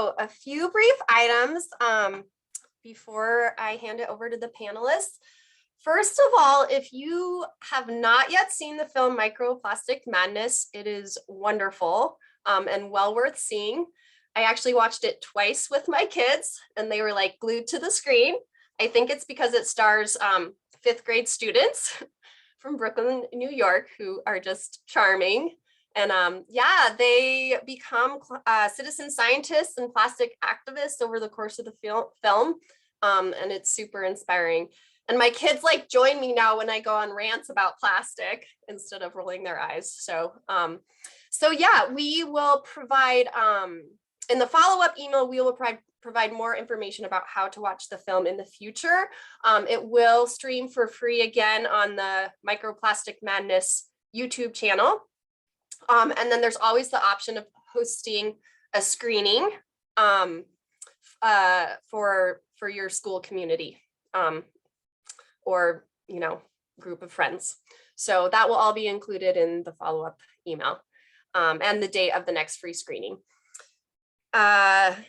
so a few brief items before I hand it over to the panelists. First of all, if you have not yet seen the film Microplastic Madness, it is wonderful and well worth seeing. I actually watched it twice with my kids and they were like glued to the screen. I think it's because it stars fifth grade students from Brooklyn, New York, who are just charming. And yeah, they become citizen scientists and plastic activists over the course of the film. And it's super inspiring. And my kids like join me now when I go on rants about plastic instead of rolling their eyes. So, so yeah, we will provide, in the follow-up email, we will provide more information about how to watch the film in the future. It will stream for free again on the Microplastic Madness YouTube channel. And then there's always the option of hosting a screening for your school community or, you know, group of friends. So that will all be included in the follow-up email and the date of the next free screening. And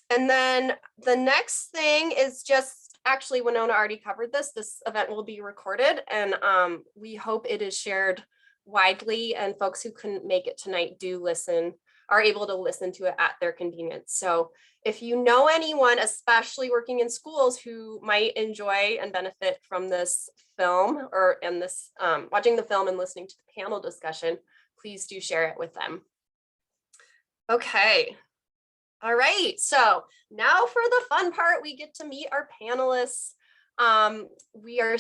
then the next thing is just, actually Winona already covered this. This event will be recorded and we hope it is shared widely and folks who couldn't make it tonight are able to listen to it at their convenience. So if you know anyone, especially working in schools, who might enjoy and benefit from this film or watching the film and listening to the panel discussion, please do share it with them. Okay. All right. So now for the fun part, we get to meet our panelists. We are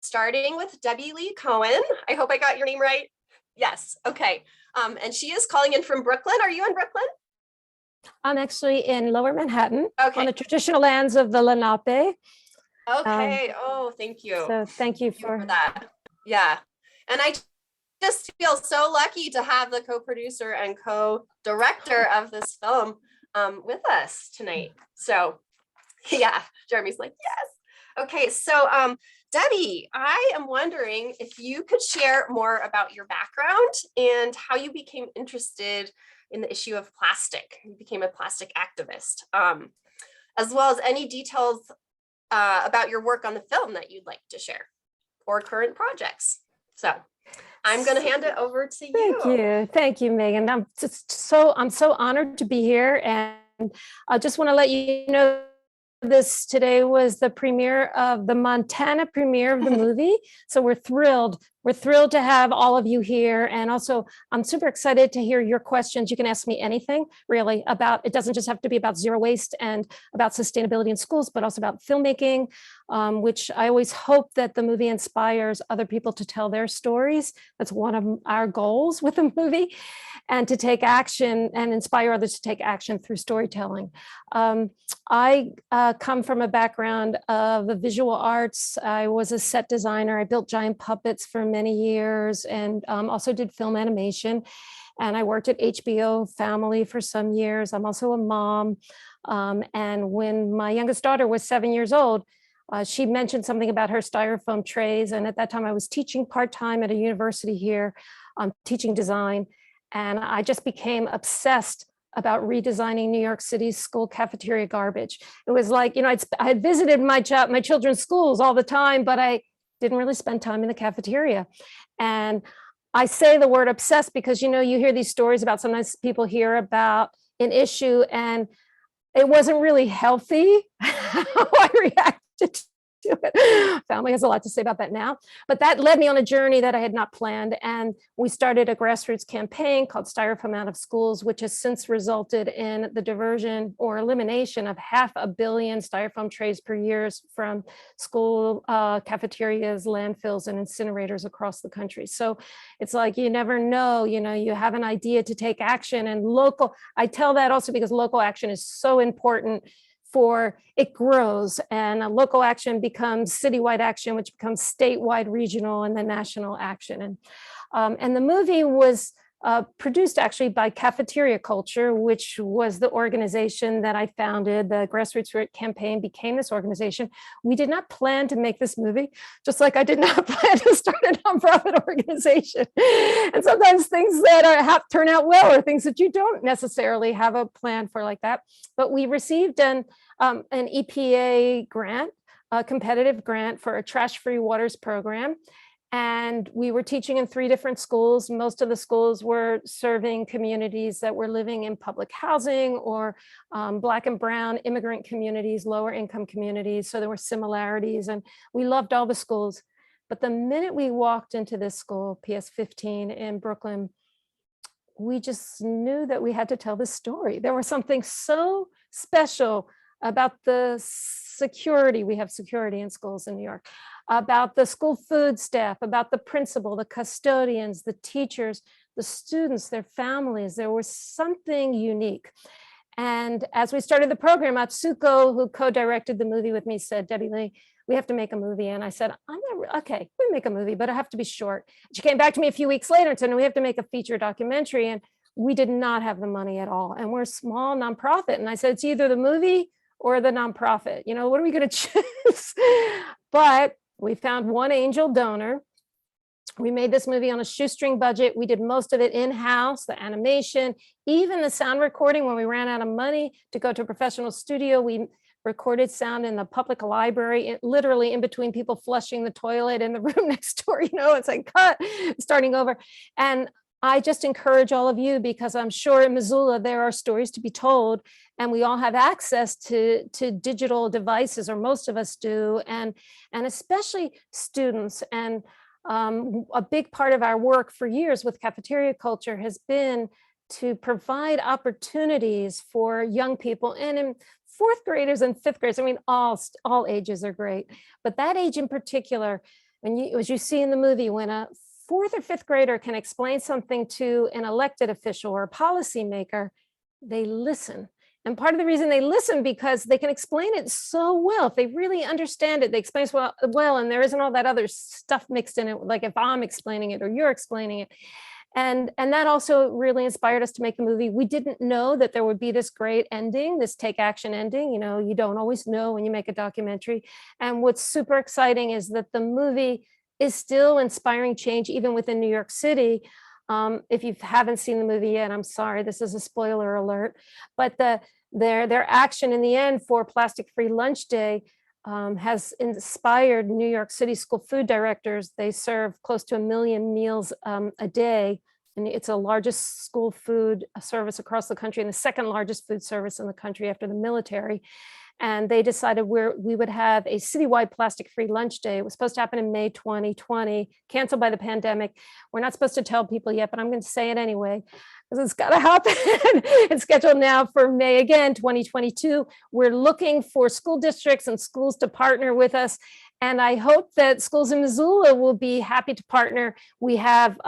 starting with Debbie Lee Cohen. I hope I got your name right. Yes. Okay. And she is calling in from Brooklyn. Are you in Brooklyn? I'm actually in Lower Manhattan, okay, on the traditional lands of the Lenape. Okay. Oh, thank you. So thank you for that. Yeah. And I just feel so lucky to have the co-producer and co-director of this film with us tonight. So yeah, Jeremy's like, yes. Okay. So Debbie, I am wondering if you could share more about your background and how you became interested in the issue of plastic. You became a plastic activist, as well as any details about your work on the film that you'd like to share or current projects. So I'm going to hand it over to you. Thank you, Megan. I'm so honored to be here, and I just want to let you know this today was the Montana premiere of the movie. So we're thrilled to have all of you here. And also I'm super excited to hear your questions. You can ask me anything really about, it doesn't just have to be about zero waste and about sustainability in schools, but also about filmmaking, which I always hope that the movie inspires other people to tell their stories. That's one of our goals with the movie, and to take action and inspire others to take action through storytelling. I come from a background of the visual arts. I was a set designer. I built giant puppets for many years and also did film animation. And I worked at HBO Family for some years. I'm also a mom. And when my youngest daughter was 7 years old, she mentioned something about her styrofoam trays. And at that time I was teaching part-time at a university here, teaching design. And I just became obsessed about redesigning New York City's school cafeteria garbage. It was like, you know, I had visited my children's schools all the time, but I didn't really spend time in the cafeteria. And I say the word obsessed because, you know, you hear these stories about, sometimes people hear about an issue and it wasn't really healthy how I reacted to it. Family has a lot to say about that now, but that led me on a journey that I had not planned. And we started a grassroots campaign called Styrofoam Out of Schools, which has since resulted in the diversion or elimination of 500 million styrofoam trays per year from school cafeterias, landfills, and incinerators across the country. So it's like, you never know, you know, you have an idea to take action, and I tell that also because local action is so important. For it grows, and a local action becomes citywide action, which becomes statewide, regional, and then national action. And the movie was produced actually by Cafeteria Culture, which was the organization that I founded. The Grassroots Campaign became this organization. We did not plan to make this movie, just like I did not plan to start a nonprofit organization. And sometimes things that turn out well are things that you don't necessarily have a plan for like that. But we received an EPA grant, a competitive grant for a trash-free waters program. And we were teaching in 3 different schools. Most of the schools were serving communities that were living in public housing or Black and brown immigrant communities, lower income communities. So there were similarities, and we loved all the schools. But the minute we walked into this school, PS 15 in Brooklyn, we just knew that we had to tell this story. There was something so special about the security. We have security in schools in New York, about the school food staff, about the principal, the custodians, the teachers, the students, their families. There was something unique. And as we started the program, Atsuko, who co-directed the movie with me, said, Debbie Lee, we have to make a movie. And I said, okay, we make a movie, but I have to be short. She came back to me a few weeks later and said, no, we have to make a feature documentary. And we did not have the money at all. And we're a small nonprofit. And I said, it's either the movie or the nonprofit. You know, what are we going to choose? But we found one angel donor. We made this movie on a shoestring budget. We did most of it in-house, the animation, even the sound recording. When we ran out of money to go to a professional studio, we recorded sound in the public library, literally in between people flushing the toilet in the room next door. You know, it's like cut, starting over. And I just encourage all of you, because I'm sure in Missoula there are stories to be told, and we all have access to digital devices, or most of us do, and especially students. And a big part of our work for years with Cafeteria Culture has been to provide opportunities for young people, and in 4th graders and 5th graders. I mean, all ages are great, but that age in particular, as you see in the movie, when a 4th or 5th grader can explain something to an elected official or a policymaker, they listen. And part of the reason they listen, because they can explain it so well. If they really understand it, they explain it well, and there isn't all that other stuff mixed in it, like if I'm explaining it or you're explaining it. And that also really inspired us to make the movie. We didn't know that there would be this great ending, this take action ending. You know, you don't always know when you make a documentary. And what's super exciting is that the movie is still inspiring change, even within New York City. If you haven't seen the movie yet, I'm sorry, this is a spoiler alert, but their action in the end for Plastic-Free Lunch Day has inspired New York City school food directors. They serve close to 1 million meals a day, and it's the largest school food service across the country and the 2nd largest food service in the country after the military. And they decided we would have a citywide plastic-free lunch day. It was supposed to happen in May 2020, canceled by the pandemic. We're not supposed to tell people yet, but I'm going to say it anyway, because it's got to happen. It's scheduled now for May again, 2022. We're looking for school districts and schools to partner with us. And I hope that schools in Missoula will be happy to partner. We have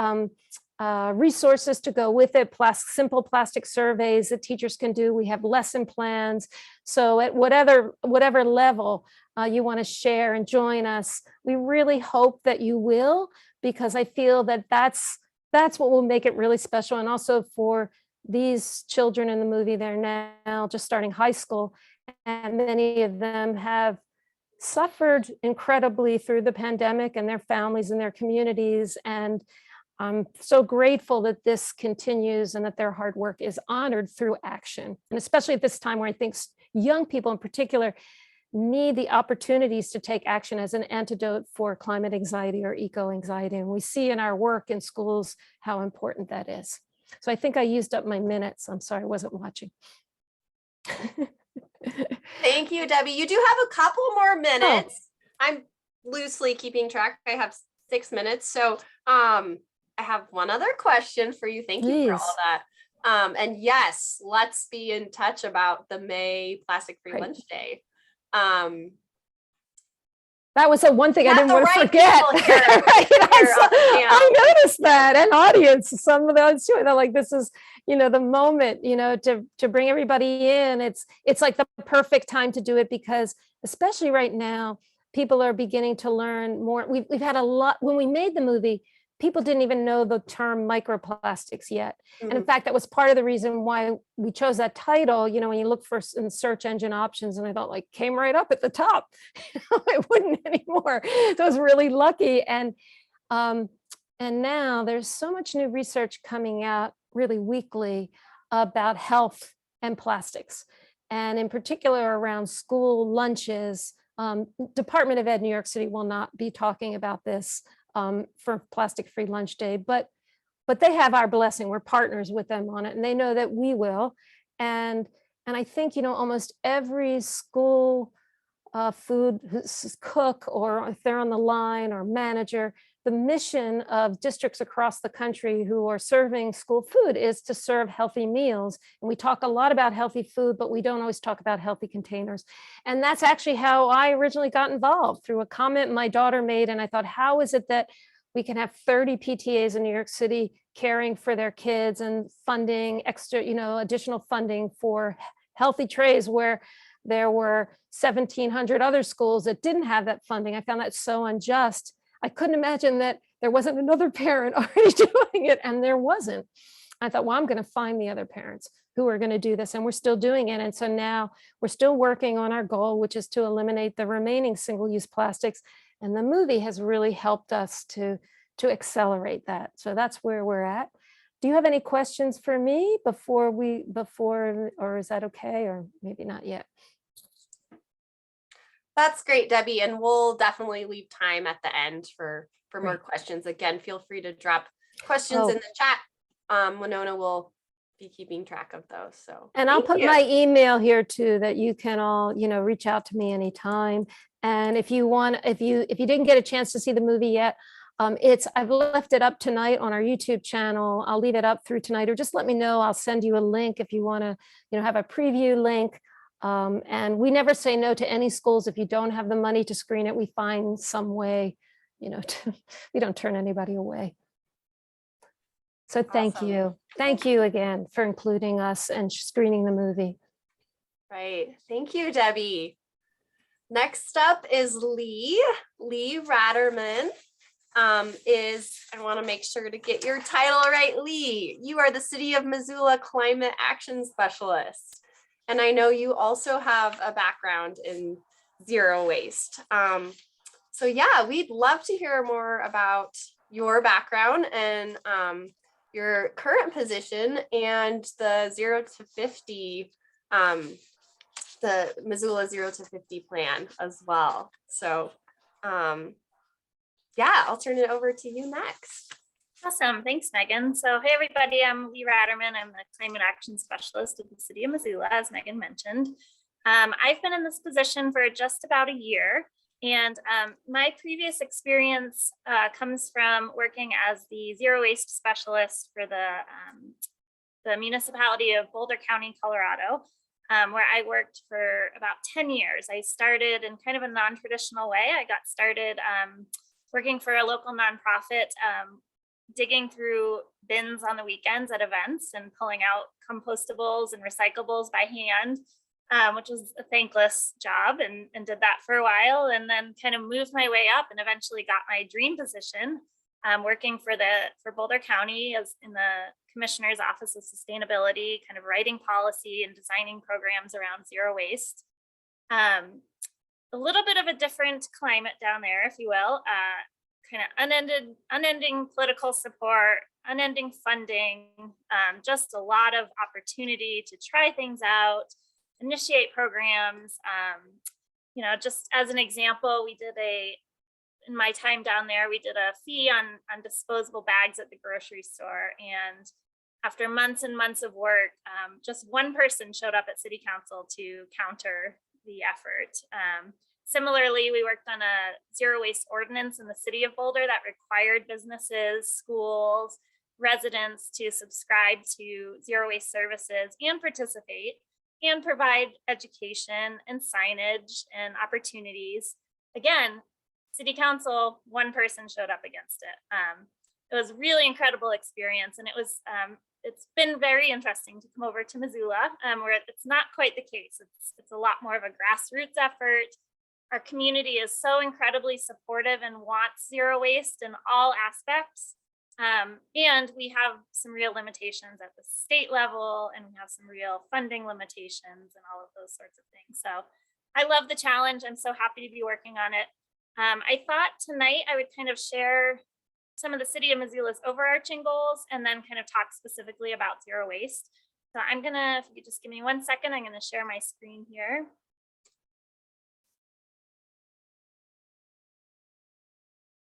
resources to go with it, simple plastic surveys that teachers can do. We have lesson plans. So at whatever level you want to share and join us, we really hope that you will, because I feel that that's what will make it really special. And also for these children in the movie, they're now just starting high school, and many of them have suffered incredibly through the pandemic, and their families and their communities. And I'm so grateful that this continues and that their hard work is honored through action. And especially at this time where I think young people in particular need the opportunities to take action as an antidote for climate anxiety or eco-anxiety. And we see in our work in schools how important that is. So I think I used up my minutes. I'm sorry, I wasn't watching. Thank you, Debbie. You do have a couple more minutes. Oh. I'm loosely keeping track. I have 6 minutes. So I have one other question for you. Thank you for all that. And yes, let's be in touch about the May Plastic-Free Lunch Day. That was the one thing I didn't want to forget. I noticed that, and audience, some of those too. They're like, this is, the moment, to bring everybody in. It's like the perfect time to do it, because especially right now, people are beginning to learn more. We've had a lot, when we made the movie, people didn't even know the term microplastics yet. And in Mhm. fact, that was part of the reason why we chose that title. You know, when you look for in search engine options, and I thought like came right up at the top. It wouldn't anymore. So I was really lucky. Um, and now there's so much new research coming out really weekly about health and plastics, and in particular around school lunches. Department of Ed New York City will not be talking about this for plastic-free lunch day, but they have our blessing. We're partners with them on it, and they know that we will. And I think, you know, almost every school food cook, or if they're on the line, or manager, the mission of districts across the country who are serving school food is to serve healthy meals. And we talk a lot about healthy food, but we don't always talk about healthy containers. And that's actually how I originally got involved, through a comment my daughter made. And I thought, how is it that we can have 30 PTAs in New York City caring for their kids and funding extra, you know, additional funding for healthy trays, where there were 1,700 other schools that didn't have that funding? I found that so unjust. I couldn't imagine that there wasn't another parent already doing it, and there wasn't. I thought, well, I'm going to find the other parents who are going to do this, and we're still doing it. And so now we're still working on our goal, which is to eliminate the remaining single-use plastics. And the movie has really helped us to accelerate that. So that's where we're at. Do you have any questions for me before, or is that okay, or maybe not yet? That's great, Debbie. And we'll definitely leave time at the end for more Great. questions. Again, feel free to drop questions in the chat. Winona will be keeping track of those. So, and I'll thank put you. my email here too, that you can all, you know, reach out to me anytime. And if you want, if you didn't get a chance to see the movie yet, I've left it up tonight on our YouTube channel. I'll leave it up through tonight, or just let me know. I'll send you a link if you want to, you know, have a preview link. And we never say no to any schools. If you don't have the money to screen it, we find some way, you know, we don't turn anybody away. So thank Awesome. you. Thank you again for including us and screening the movie. Right. Thank you, Debbie. Next up is Lee Ratterman. I want to make sure to get your title right, Lee. You are the City of Missoula Climate Action Specialist. And I know you also have a background in zero waste. So yeah, we'd love to hear more about your background and your current position and the 0 to 50, the Missoula 0 to 50 plan as well. So yeah, I'll turn it over to you next. Awesome. Thanks, Megan. So, hey, everybody, I'm Lee Ratterman. I'm the Climate Action Specialist of the City of Missoula, as Megan mentioned. I've been in this position for just about a year, and my previous experience comes from working as the Zero Waste Specialist for the municipality of Boulder County, Colorado, where I worked for about 10 years. I started in kind of a non-traditional way. I got started working for a local nonprofit, digging through bins on the weekends at events and pulling out compostables and recyclables by hand, which was a thankless job, and did that for a while, and then kind of moved my way up and eventually got my dream position, working for Boulder County as in the Commissioner's Office of Sustainability, kind of writing policy and designing programs around zero waste. A little bit of a different climate down there, if you will. Kind of unending political support, unending funding, just a lot of opportunity to try things out, initiate programs. You know, just as an example, in my time down there, we did a fee on disposable bags at the grocery store. And after months and months of work, just one person showed up at City Council to counter the effort. Similarly, we worked on a zero waste ordinance in the city of Boulder that required businesses, schools, residents to subscribe to zero waste services and participate and provide education and signage and opportunities. Again, City Council, one person showed up against it. It was a really incredible experience, and it's been very interesting to come over to Missoula, where it's not quite the case. It's a lot more of a grassroots effort. Our community is so incredibly supportive and wants zero waste in all aspects. And we have some real limitations at the state level, and we have some real funding limitations and all of those sorts of things. So I love the challenge. I'm so happy to be working on it. I thought tonight I would kind of share some of the City of Missoula's overarching goals and then kind of talk specifically about zero waste. So I'm gonna, if you could just give me 1 second, I'm gonna share my screen here.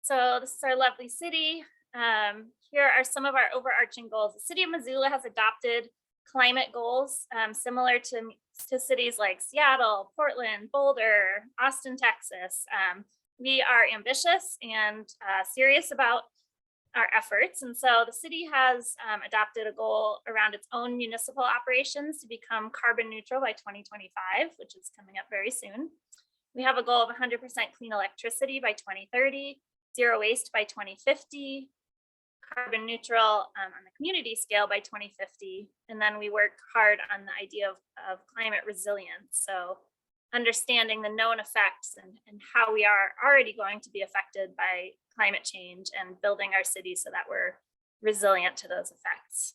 So this is our lovely city. Here are some of our overarching goals. The City of Missoula has adopted climate goals similar to cities like Seattle, Portland, Boulder, Austin, Texas. We are ambitious and serious about our efforts. And so the city has adopted a goal around its own municipal operations to become carbon neutral by 2025, which is coming up very soon. We have a goal of 100% clean electricity by 2030, zero waste by 2050, carbon neutral on the community scale by 2050. And then we work hard on the idea of climate resilience. So understanding the known effects and how we are already going to be affected by climate change and building our city so that we're resilient to those effects.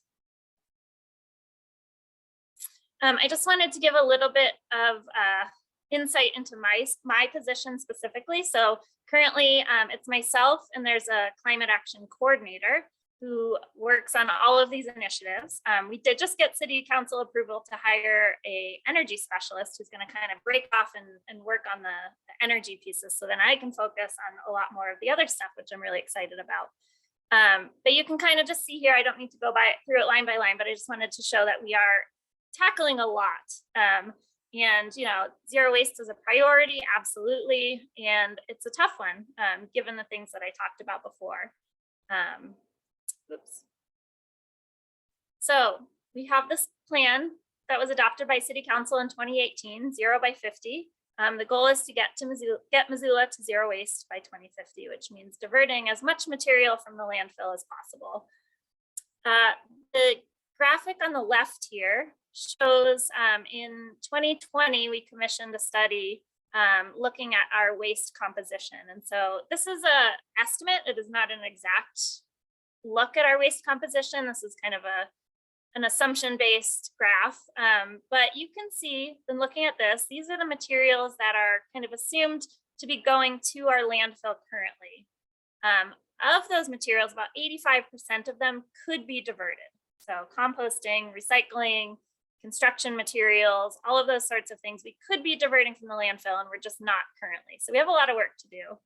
I just wanted to give a little bit of insight into my position specifically. So currently it's myself and there's a climate action coordinator who works on all of these initiatives. We did just get city council approval to hire a energy specialist who's going to kind of break off and work on the energy pieces. So then I can focus on a lot more of the other stuff, which I'm really excited about. But you can kind of just see here, I don't need to go through it line by line, but I just wanted to show that we are tackling a lot. And, you know, zero waste is a priority, absolutely. And it's a tough one, given the things that I talked about before. Oops. So we have this plan that was adopted by City Council in 2018, 0 by 50. The goal is to get Missoula to zero waste by 2050, which means diverting as much material from the landfill as possible. The graphic on the left here shows in 2020, we commissioned a study looking at our waste composition. And so this is an estimate. It is not an exact look at our waste composition. This is kind of an assumption-based graph, but you can see in looking at this, these are the materials that are kind of assumed to be going to our landfill currently. Of those materials, about 85% of them could be diverted. So composting, recycling, construction materials, all of those sorts of things we could be diverting from the landfill, and we're just not currently. So we have a lot of work to do.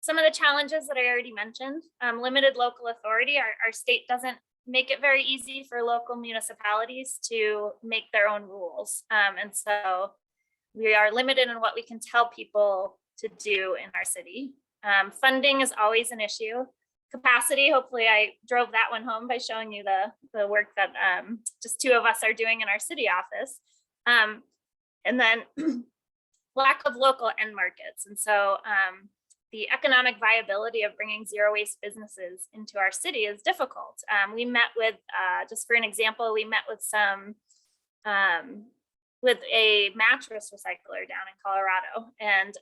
Some of the challenges that I already mentioned, limited local authority. Our state doesn't make it very easy for local municipalities to make their own rules. And so we are limited in what we can tell people to do in our city. Funding is always an issue. Capacity, hopefully I drove that one home by showing you the work that just two of us are doing in our city office. And then lack of local end markets. And so the economic viability of bringing zero waste businesses into our city is difficult. We met with, just for an example, we met with with a mattress recycler down in Colorado, and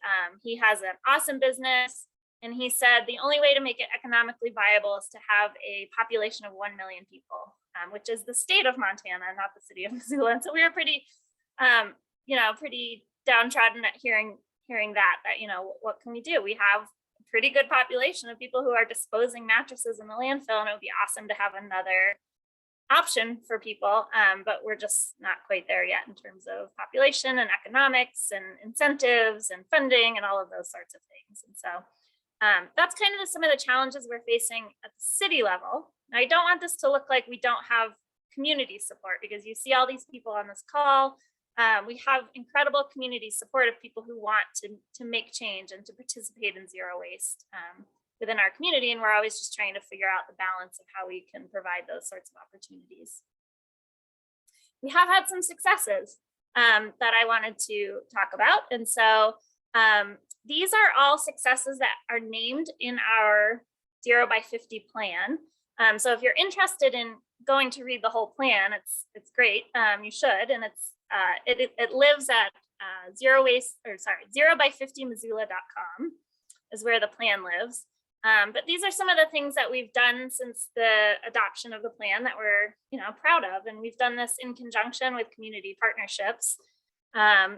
he has an awesome business. And he said the only way to make it economically viable is to have a population of 1 million people, which is the state of Montana, not the city of Missoula. And so we were pretty, pretty downtrodden at hearing that, what can we do? We have a pretty good population of people who are disposing mattresses in the landfill, and it would be awesome to have another option for people, but we're just not quite there yet in terms of population and economics and incentives and funding and all of those sorts of things. And so that's kind of some of the challenges we're facing at the city level. Now, I don't want this to look like we don't have community support, because you see all these people on this call. We have incredible community support of people who want to make change and to participate in zero waste within our community. And we're always just trying to figure out the balance of how we can provide those sorts of opportunities. We have had some successes that I wanted to talk about. And so these are all successes that are named in our 0 by 50 plan. So if you're interested in going to read the whole plan, it's great. You should, and it lives at 0 by 50 Missoula.com is where the plan lives. But these are some of the things that we've done since the adoption of the plan that we're, proud of. And we've done this in conjunction with community partnerships.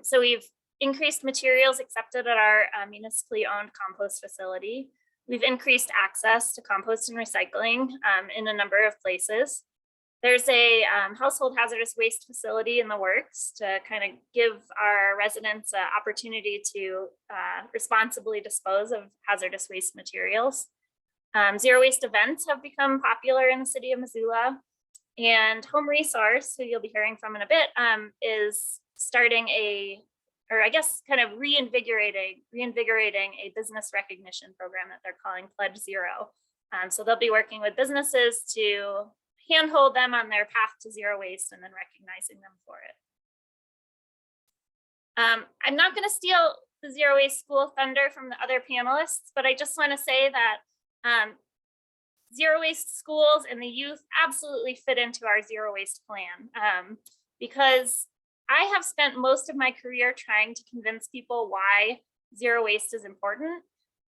So we've increased materials accepted at our municipally owned compost facility. We've increased access to compost and recycling in a number of places. There's a household hazardous waste facility in the works to kind of give our residents an opportunity to responsibly dispose of hazardous waste materials. Zero waste events have become popular in the city of Missoula, and Home Resource, who you'll be hearing from in a bit, is starting kind of reinvigorating a business recognition program that they're calling Pledge Zero. So they'll be working with businesses to handhold them on their path to zero waste and then recognizing them for it. I'm not going to steal the zero waste school thunder from the other panelists, but I just want to say that zero waste schools and the youth absolutely fit into our zero waste plan, because I have spent most of my career trying to convince people why zero waste is important.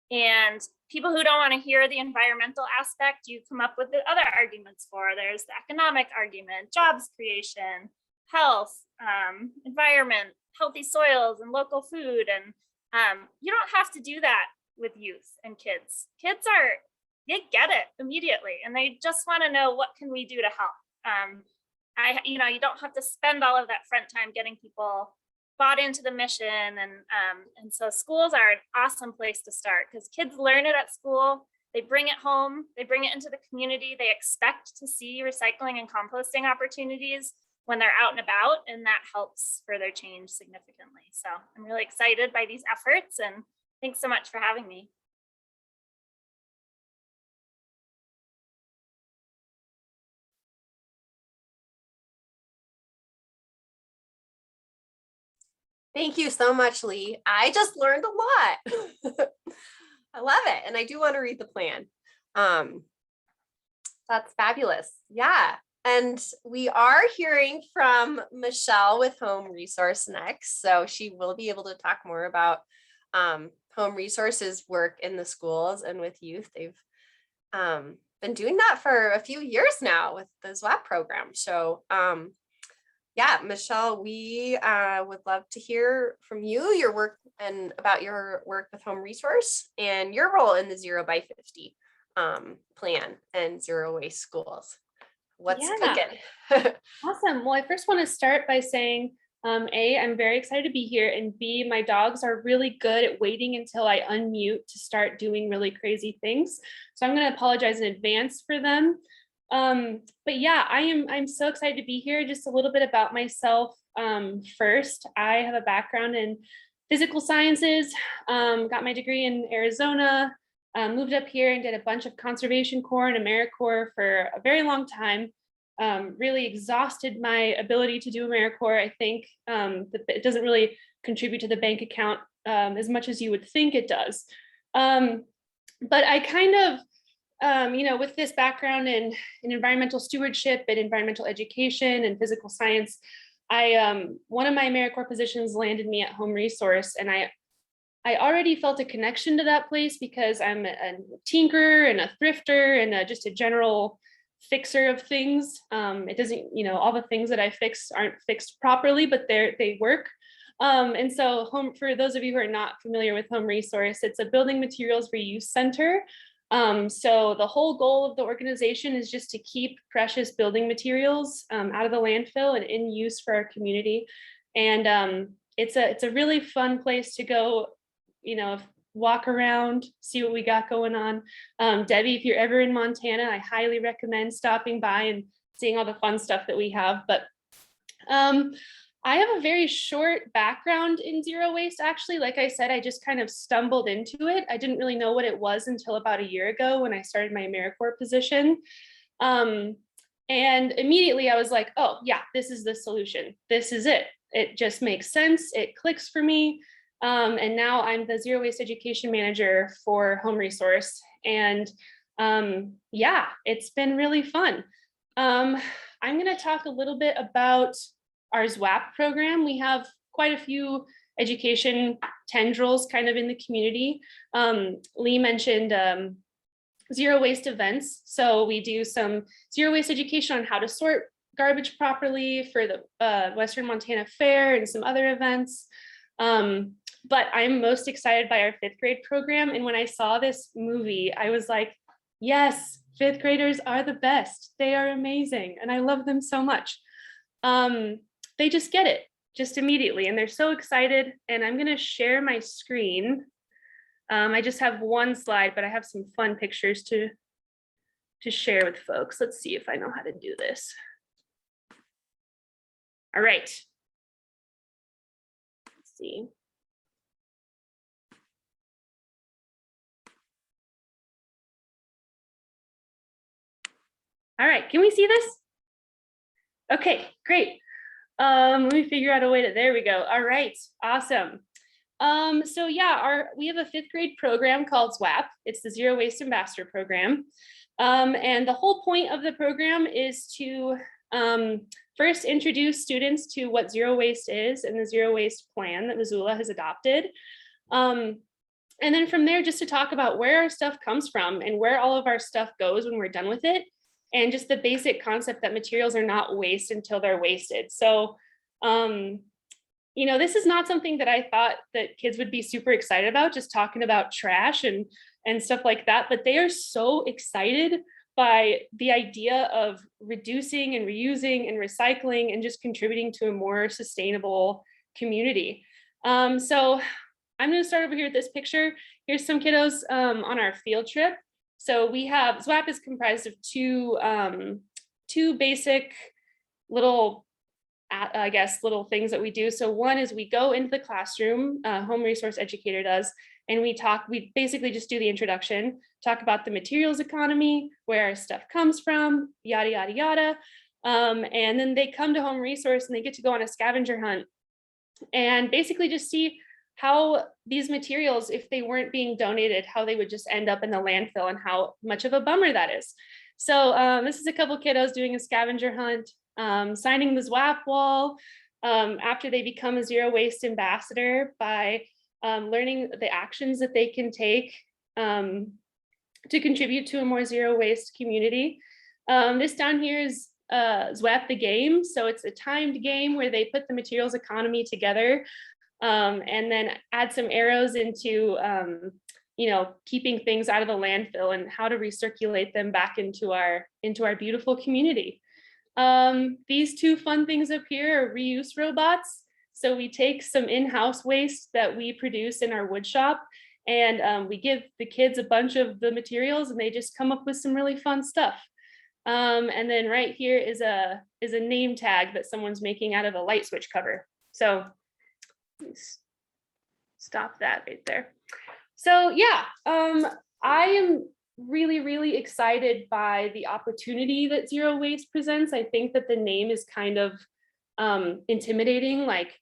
And people who don't want to hear the environmental aspect, you come up with the other arguments for. There's the economic argument, jobs creation, health, environment, healthy soils, and local food. And you don't have to do that with youth and kids. They get it immediately, and they just want to know, what can we do to help? You don't have to spend all of that front time getting people bought into the mission. And so schools are an awesome place to start, because kids learn it at school, they bring it home, they bring it into the community, they expect to see recycling and composting opportunities when they're out and about, and that helps further change significantly. So I'm really excited by these efforts, and thanks so much for having me. Thank you so much, Lee. I just learned a lot. I love it. And I do want to read the plan. That's fabulous. Yeah. And we are hearing from Michelle with Home Resource next. So she will be able to talk more about Home Resource's work in the schools and with youth. They've been doing that for a few years now with the SWAP program. So yeah, Michelle, we would love to hear from you, your work, and about your work with Home Resource and your role in the 0 by 50 plan and zero waste schools. What's cooking? Awesome. Well, I first want to start by saying, A, I'm very excited to be here, and B, my dogs are really good at waiting until I unmute to start doing really crazy things. So I'm going to apologize in advance for them. But yeah, I'm so excited to be here. Just a little bit about myself. First, I have a background in physical sciences, got my degree in Arizona, moved up here and did a bunch of conservation corps and AmeriCorps for a very long time. Really exhausted my ability to do AmeriCorps. I think it doesn't really contribute to the bank account as much as you would think it does. But I kind of, with this background in environmental stewardship and environmental education and physical science, one of my AmeriCorps positions landed me at Home Resource, and I already felt a connection to that place because I'm a tinkerer and a thrifter and just a general fixer of things. It doesn't, all the things that I fix aren't fixed properly, but they work. And so for those of you who are not familiar with Home Resource, it's a building materials reuse center. So the whole goal of the organization is just to keep precious building materials out of the landfill and in use for our community. And it's a really fun place to go, walk around, see what we got going on. Debbie, if you're ever in Montana, I highly recommend stopping by and seeing all the fun stuff that we have. But I have a very short background in zero waste, actually. Like I said, I just kind of stumbled into it. I didn't really know what it was until about a year ago when I started my AmeriCorps position. And immediately I was like, oh yeah, this is the solution. This is it. It just makes sense. It clicks for me. And now I'm the zero waste education manager for Home Resource. And yeah, it's been really fun. I'm going to talk a little bit about our SWAP program. We have quite a few education tendrils kind of in the community. Lee mentioned zero waste events. So we do some zero waste education on how to sort garbage properly for the Western Montana Fair and some other events. But I'm most excited by our 5th grade program. And when I saw this movie, I was like, yes, 5th graders are the best. They are amazing. And I love them so much. They just get it just immediately. And they're so excited. And I'm going to share my screen. I just have one slide, but I have some fun pictures to share with folks. Let's see if I know how to do this. All right. Let's see. All right, can we see this? Okay, great. Let me figure out a way to, there we go. All right, awesome. So yeah, we have a 5th grade program called SWAP. It's the Zero Waste Ambassador Program. And the whole point of the program is to first introduce students to what zero waste is and the zero waste plan that Missoula has adopted. And then from there, just to talk about where our stuff comes from and where all of our stuff goes when we're done with it. And just the basic concept that materials are not waste until they're wasted. So, you know, this is not something that I thought that kids would be super excited about, just talking about trash and stuff like that, but they are so excited by the idea of reducing and reusing and recycling and just contributing to a more sustainable community. So I'm going to start over here with this picture. Here's some kiddos on our field trip. So we have, SWAP is comprised of two basic little, I guess, little things that we do. So one is we go into the classroom, home resource educator does, and we basically just do the introduction, talk about the materials economy, where our stuff comes from, yada, yada, yada. And then they come to home resource and they get to go on a scavenger hunt and basically just see how these materials, if they weren't being donated, how they would just end up in the landfill and how much of a bummer that is. So this is a couple kiddos doing a scavenger hunt, signing the SWAP wall after they become a zero waste ambassador by learning the actions that they can take to contribute to a more zero waste community. This down here is SWAP the game. So it's a timed game where they put the materials economy together and then add some arrows into, you know, keeping things out of the landfill and how to recirculate them back into our beautiful community. These two fun things up here are reuse robots. So we take some in-house waste that we produce in our wood shop and we give the kids a bunch of the materials and they just come up with some really fun stuff. And then right here is a name tag that someone's making out of a light switch cover. So stop that right there. So yeah, I am really, really excited by the opportunity that zero waste presents. I think that the name is kind of intimidating, like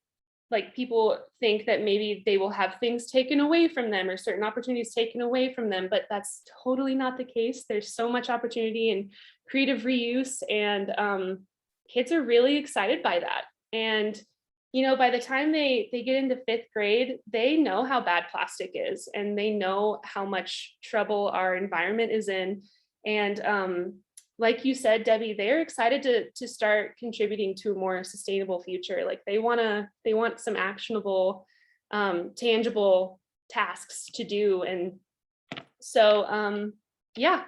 people think that maybe they will have things taken away from them or certain opportunities taken away from them, but that's totally not the case. There's so much opportunity in creative reuse and kids are really excited by that. And you know, by the time they get into 5th grade, they know how bad plastic is and they know how much trouble our environment is in. And like you said, Debbie, they're excited to start contributing to a more sustainable future. Like they want some actionable, tangible tasks to do. And so, yeah,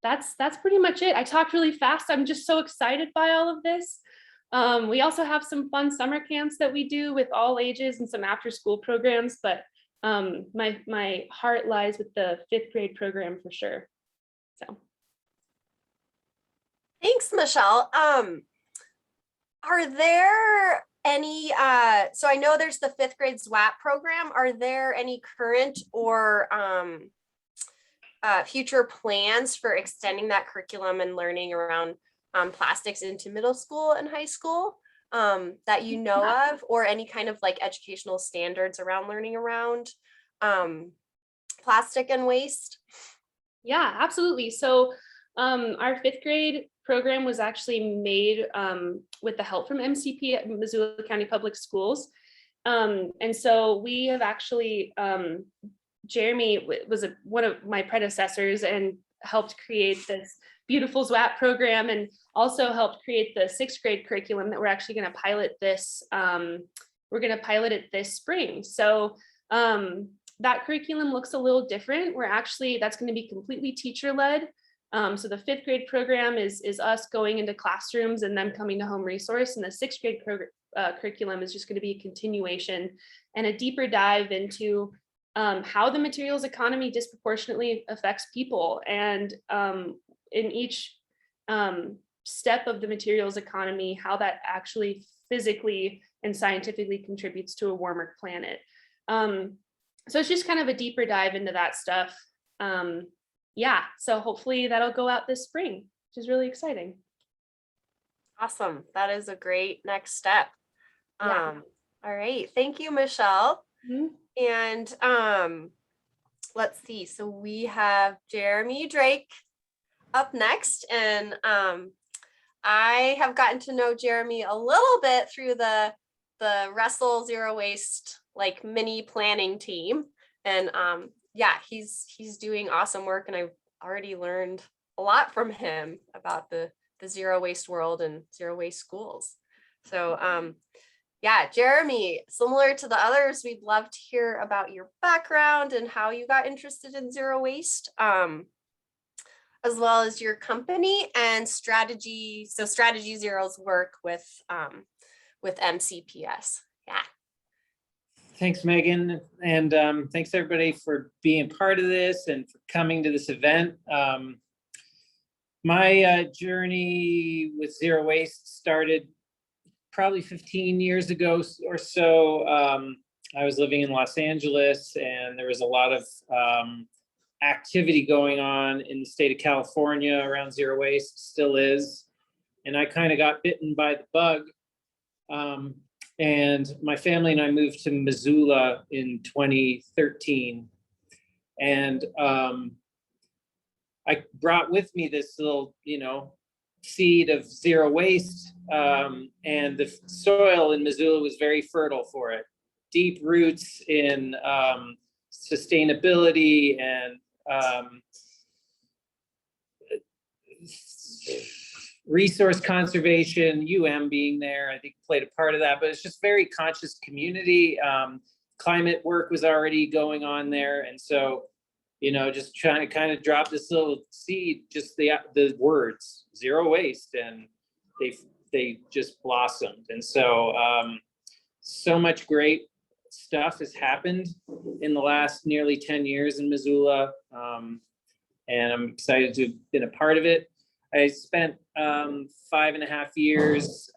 that's pretty much it. I talked really fast. I'm just so excited by all of this. We also have some fun summer camps that we do with all ages and some after school programs, but my heart lies with the 5th grade program for sure. So. Thanks, Michelle. Are there any, so I know there's the 5th grade SWAP program. Are there any current or future plans for extending that curriculum and learning around plastics into middle school and high school that you know of, or any kind of like educational standards around learning around plastic and waste? Yeah, absolutely. So our 5th grade program was actually made with the help from MCP at Missoula County Public Schools. And so we have actually, Jeremy was one of my predecessors, and helped create this beautiful SWAP program, and also helped create the 6th grade curriculum that we're actually going to pilot this. We're going to pilot it this spring. So that curriculum looks a little different. That's going to be completely teacher led. So the 5th grade program is us going into classrooms and them coming to home resource, and the 6th grade curriculum is just going to be a continuation and a deeper dive into how the materials economy disproportionately affects people, and in each step of the materials economy, how that actually physically and scientifically contributes to a warmer planet. So it's just kind of a deeper dive into that stuff. Yeah, so hopefully that'll go out this spring, which is really exciting. Awesome. That is a great next step. Yeah. All right. Thank you, Michelle. Mhm. And let's see. So we have Jeremy Drake up next. And I have gotten to know Jeremy a little bit through the Wrestle Zero Waste like mini planning team. And yeah, he's doing awesome work, and I've already learned a lot from him about the zero waste world and zero waste schools. So yeah, Jeremy, similar to the others, we'd love to hear about your background and how you got interested in zero waste, as well as your company and strategy. So Strategy Zero's work with MCPS. Yeah. Thanks, Megan. And thanks everybody for being part of this and for coming to this event. My journey with zero waste started probably 15 years ago or so. I was living in Los Angeles, and there was a lot of activity going on in the state of California around zero waste, still is. And I kind of got bitten by the bug. And my family and I moved to Missoula in 2013. And I brought with me this little, seed of zero waste. And the soil in Missoula was very fertile for it. Deep roots in sustainability and resource conservation, being there, I think played a part of that, but it's just very conscious community. Climate work was already going on there. And so, just trying to kind of drop this little seed, just the words zero waste, and they just blossomed. And so, so much great stuff has happened in the last nearly 10 years in Missoula. And I'm excited to have been a part of it. I spent 5.5 years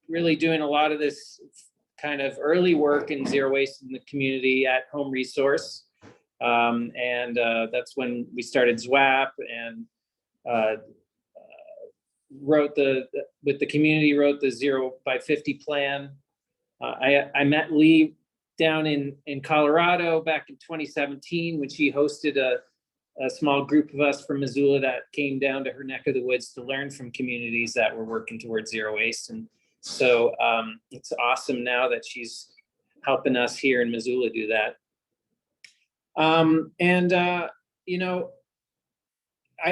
really doing a lot of this kind of early work in zero waste in the community at Home Resource. And that's when we started ZWAP and with the community, wrote the 0 by 50 plan. I met Lee down in Colorado back in 2017 when she hosted a small group of us from Missoula that came down to her neck of the woods to learn from communities that were working towards zero waste. And so it's awesome now that she's helping us here in Missoula do that.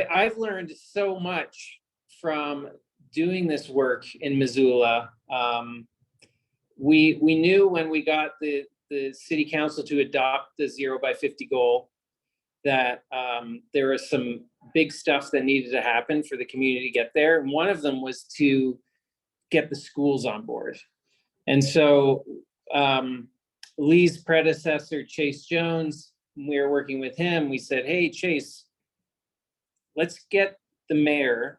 I've learned so much from doing this work in Missoula. We knew when we got the city council to adopt the 0 by 50 goal that there was some big stuff that needed to happen for the community to get there. And one of them was to get the schools on board. And so Lee's predecessor, Chase Jones, when we were working with him, we said, hey, Chase, let's get the mayor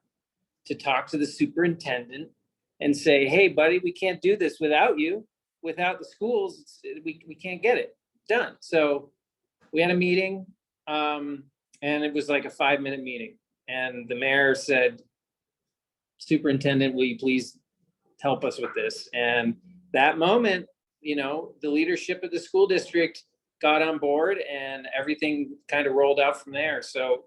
to talk to the superintendent and say, hey, buddy, we can't do this without you. Without the schools, we can't get it done. So we had a meeting. And it was like a 5-minute meeting, and the mayor said, superintendent, will you please help us with this? And that moment, the leadership of the school district got on board, and everything kind of rolled out from there. So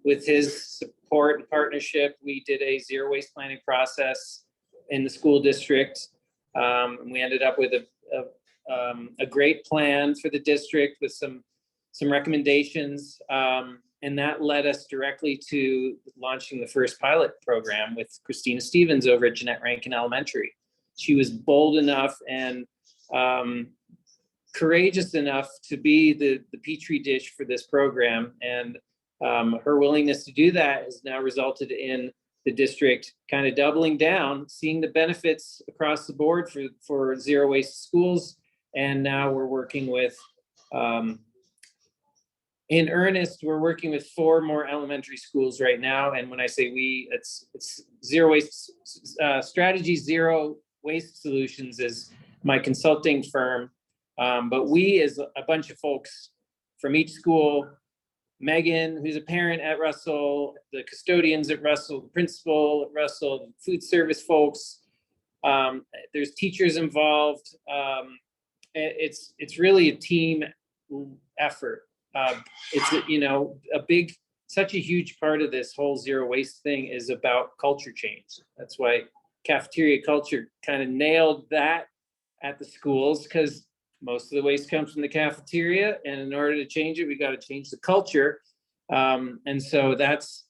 with his support and partnership, we did a zero waste planning process in the school district. And we ended up with a great plan for the district with some recommendations. And that led us directly to launching the first pilot program with Christina Stevens over at Jeanette Rankin Elementary. She was bold enough and courageous enough to be the petri dish for this program. And her willingness to do that has now resulted in the district kind of doubling down, seeing the benefits across the board for zero waste schools. And now we're working with, in earnest, we're working with 4 more elementary schools right now. And when I say we, it's Zero Waste Strategy, Zero Waste Solutions is my consulting firm. But we, as a bunch of folks from each school, Megan, who's a parent at Russell, the custodians at Russell, the principal at Russell, food service folks, there's teachers involved. It's really a team effort. It's, you know, such a huge part of this whole zero waste thing is about culture change. That's why cafeteria culture kind of nailed that at the schools, because most of the waste comes from the cafeteria, and in order to change it, we got to change the culture. And so that's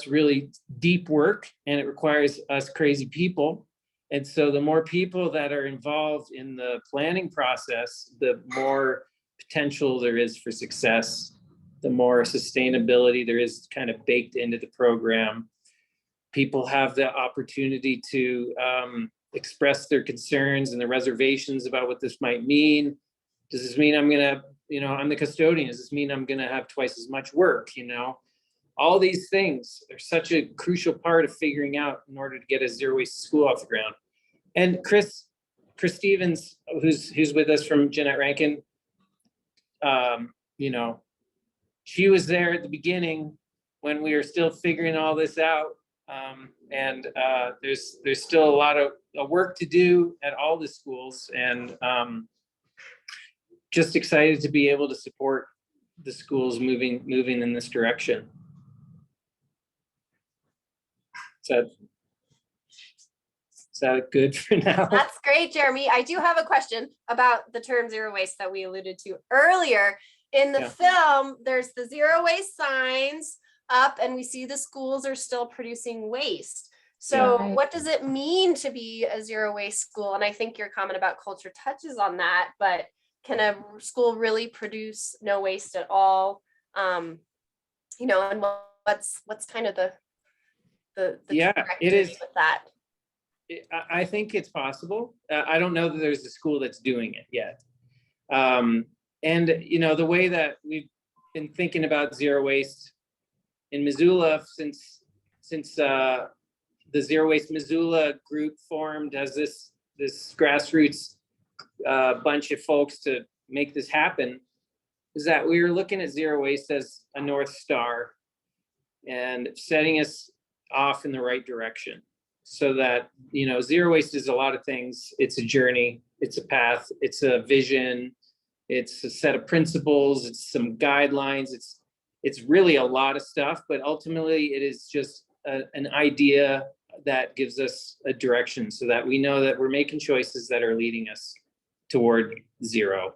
really deep work, and it requires us crazy people. And so the more people that are involved in the planning process, the more potential there is for success, the more sustainability there is kind of baked into the program. People have the opportunity to express their concerns and their reservations about what this might mean. Does this mean I'm gonna, you know, I'm the custodian, does this mean I'm gonna have twice as much work, you know? All these things are such a crucial part of figuring out in order to get a zero waste school off the ground. And Chris Stevens, who's with us from Jeanette Rankin, you know, she was there at the beginning when we were still figuring all this out. There's still a lot of work to do at all the schools, and just excited to be able to support the schools moving in this direction. Is that good for now? That's great, Jeremy. I do have a question about the term zero waste that we alluded to earlier. In the film, there's the zero waste signs up, and we see the schools are still producing waste. So what does it mean to be a zero waste school? And I think your comment about culture touches on that, but can a school really produce no waste at all? You know, and what's kind of the it is with that? I think it's possible. I don't know that there's a school that's doing it yet. And you know, the way that we've been thinking about zero waste in Missoula since the Zero Waste Missoula group formed as this grassroots bunch of folks to make this happen, is that we were looking at zero waste as a North Star and setting us off in the right direction. So that, you know, zero waste is a lot of things. It's a journey, it's a path, it's a vision, it's a set of principles, it's some guidelines, it's really a lot of stuff, but ultimately it is just an idea that gives us a direction so that we know that we're making choices that are leading us toward zero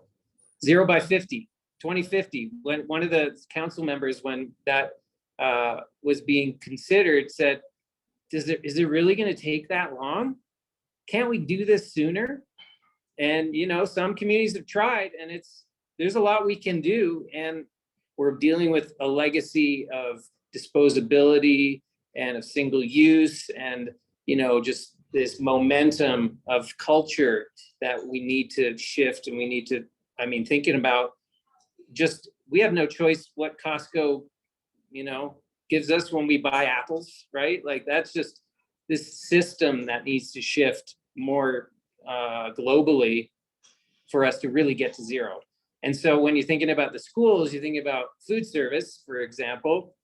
by 2050. When one of the council members, when that was being considered, said, is it really going to take that long? Can't we do this sooner? And, you know, some communities have tried, and there's a lot we can do. And we're dealing with a legacy of disposability and of single use, and, you know, just this momentum of culture that we need to shift. And we need to, I mean, thinking about just, we have no choice what Costco, you know, gives us when we buy apples, right? Like, that's just this system that needs to shift more globally for us to really get to zero. And so when you're thinking about the schools, you think about food service, for example,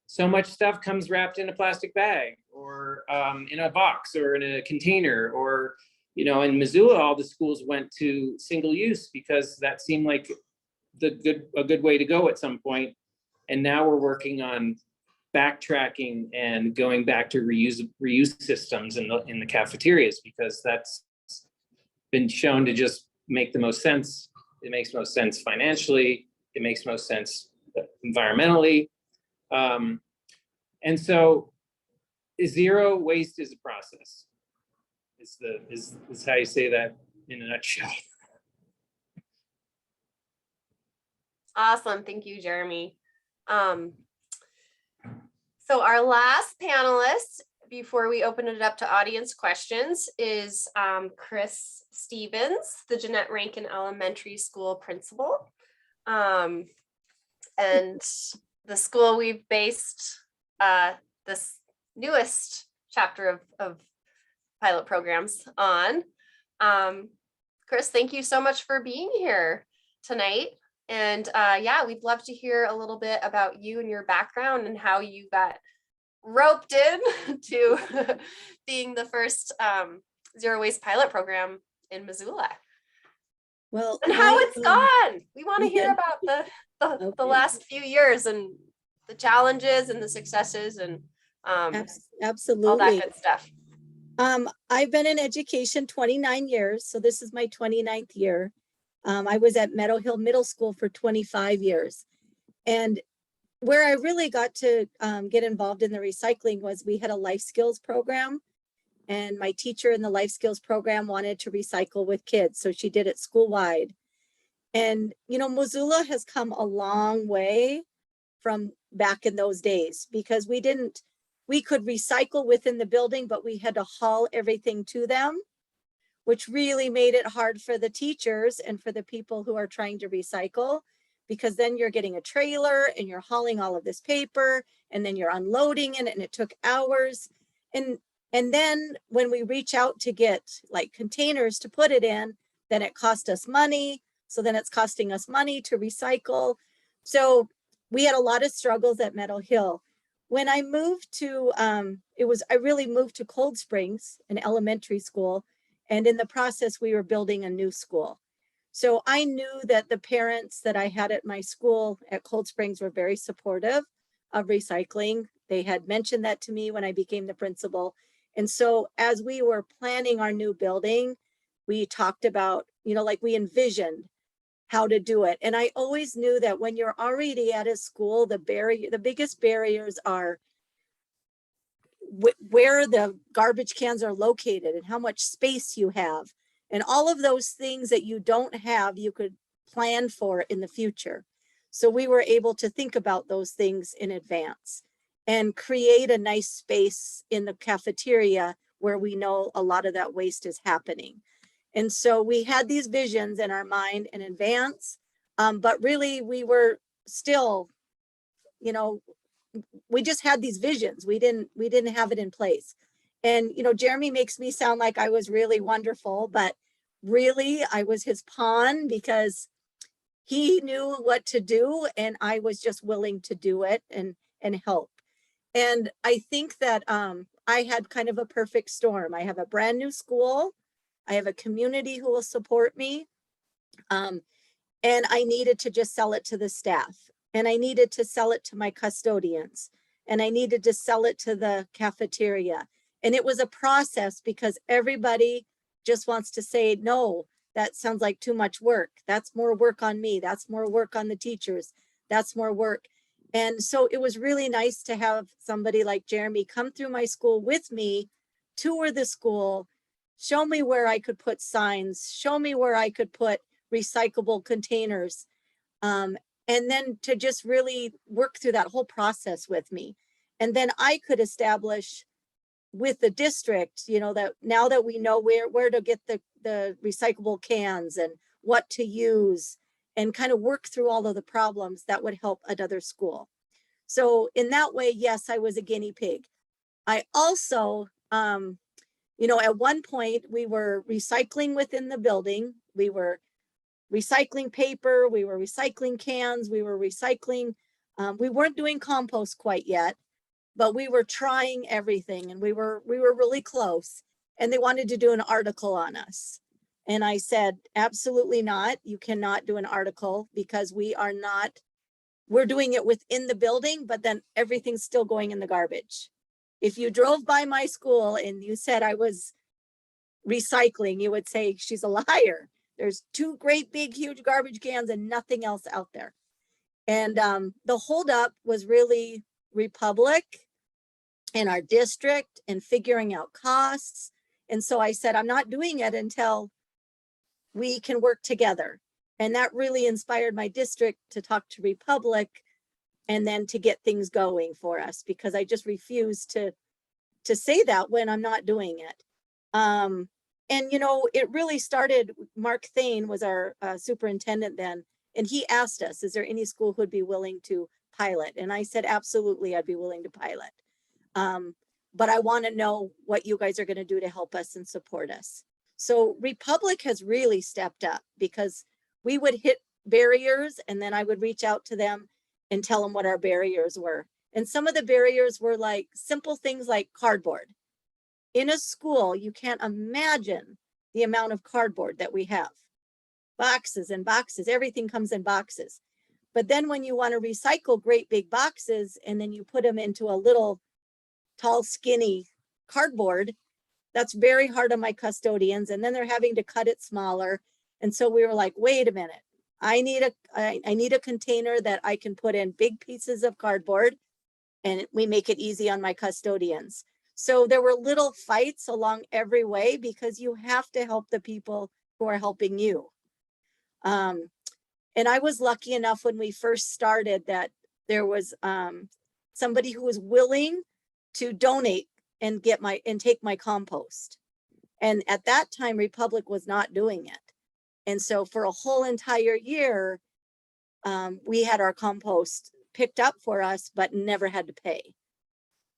so much stuff comes wrapped in a plastic bag or in a box or in a container, or, you know, in Missoula, all the schools went to single use because that seemed like a good way to go at some point. And now we're working on backtracking and going back to reuse systems in the cafeterias, because that's been shown to just make the most sense. It makes most sense financially. It makes most sense environmentally. And so zero waste is a process. Is how you say that in a nutshell. Awesome. Thank you, Jeremy. So our last panelist before we open it up to audience questions is Chris Stevens, the Jeanette Rankin Elementary School principal. And the school we've based this newest chapter of pilot programs on. Chris, thank you so much for being here tonight. And yeah, we'd love to hear a little bit about you and your background and how you got roped in to being the first zero waste pilot program in Missoula. Well, And how it's gone. We want to hear about the Okay. last few years and the challenges and the successes and absolutely all that good stuff. I've been in education 29 years, so this is my 29th year. I was at Meadow Hill Middle School for 25 years. And where I really got to get involved in the recycling was we had a life skills program. And my teacher in the life skills program wanted to recycle with kids. So she did it school-wide. And, you know, Missoula has come a long way from back in those days because we could recycle within the building, but we had to haul everything to them, which really made it hard for the teachers and for the people who are trying to recycle, because then you're getting a trailer and you're hauling all of this paper and then you're unloading it and it took hours. And then when we reach out to get like containers to put it in, then it cost us money. So then it's costing us money to recycle. So we had a lot of struggles at Meadow Hill. When I moved to, I really moved to Cold Springs, an elementary school. And in the process, we were building a new school. So I knew that the parents that I had at my school at Cold Springs were very supportive of recycling. They had mentioned that to me when I became the principal. And so as we were planning our new building, we talked about, you know, like we envisioned how to do it. And I always knew that when you're already at a school, the biggest barriers are where the garbage cans are located and how much space you have. And all of those things that you don't have, you could plan for in the future. So we were able to think about those things in advance and create a nice space in the cafeteria where we know a lot of that waste is happening. And so we had these visions in our mind in advance, but really we were still, you know, we just had these visions. We didn't have it in place. And, you know, Jeremy makes me sound like I was really wonderful, but really I was his pawn because he knew what to do and I was just willing to do it and help. And I think that I had kind of a perfect storm. I have a brand new school. I have a community who will support me. And I needed to just sell it to the staff. And I needed to sell it to my custodians. And I needed to sell it to the cafeteria. And it was a process because everybody just wants to say, no, that sounds like too much work. That's more work on me. That's more work on the teachers. That's more work. And so it was really nice to have somebody like Jeremy come through my school with me, tour the school, show me where I could put signs, show me where I could put recyclable containers. And then to just really work through that whole process with me. And then I could establish with the district, you know, that now that we know where to get the recyclable cans and what to use and kind of work through all of the problems that would help another school. So in that way, yes, I was a guinea pig. I also, you know, at one point we were recycling within the building. We were recycling paper, we were recycling cans, we were recycling, we weren't doing compost quite yet, but we were trying everything and we were really close. And they wanted to do an article on us. And I said, absolutely not. You cannot do an article because we're doing it within the building, but then everything's still going in the garbage. If you drove by my school and you said I was recycling, you would say she's a liar. There's two great big huge garbage cans and nothing else out there. And the holdup was really Republic and our district and figuring out costs. And so I said, I'm not doing it until we can work together. And that really inspired my district to talk to Republic and then to get things going for us, because I just refuse to say that when I'm not doing it. And you know, it really started, Mark Thane was our superintendent then, and he asked us, is there any school who would be willing to pilot? And I said, absolutely, I'd be willing to pilot. But I want to know what you guys are going to do to help us and support us. So Republic has really stepped up, because we would hit barriers and then I would reach out to them and tell them what our barriers were. And some of the barriers were like simple things like cardboard. In a school, you can't imagine the amount of cardboard that we have. Boxes and boxes, everything comes in boxes. But then when you want to recycle great big boxes and then you put them into a little tall, skinny cardboard, that's very hard on my custodians. And then they're having to cut it smaller. And so we were like, wait a minute, I need a container that I can put in big pieces of cardboard, and we make it easy on my custodians. So there were little fights along every way, because you have to help the people who are helping you. And I was lucky enough when we first started that there was somebody who was willing to donate and take my compost. And at that time, Republic was not doing it. And so for a whole entire year, we had our compost picked up for us, but never had to pay.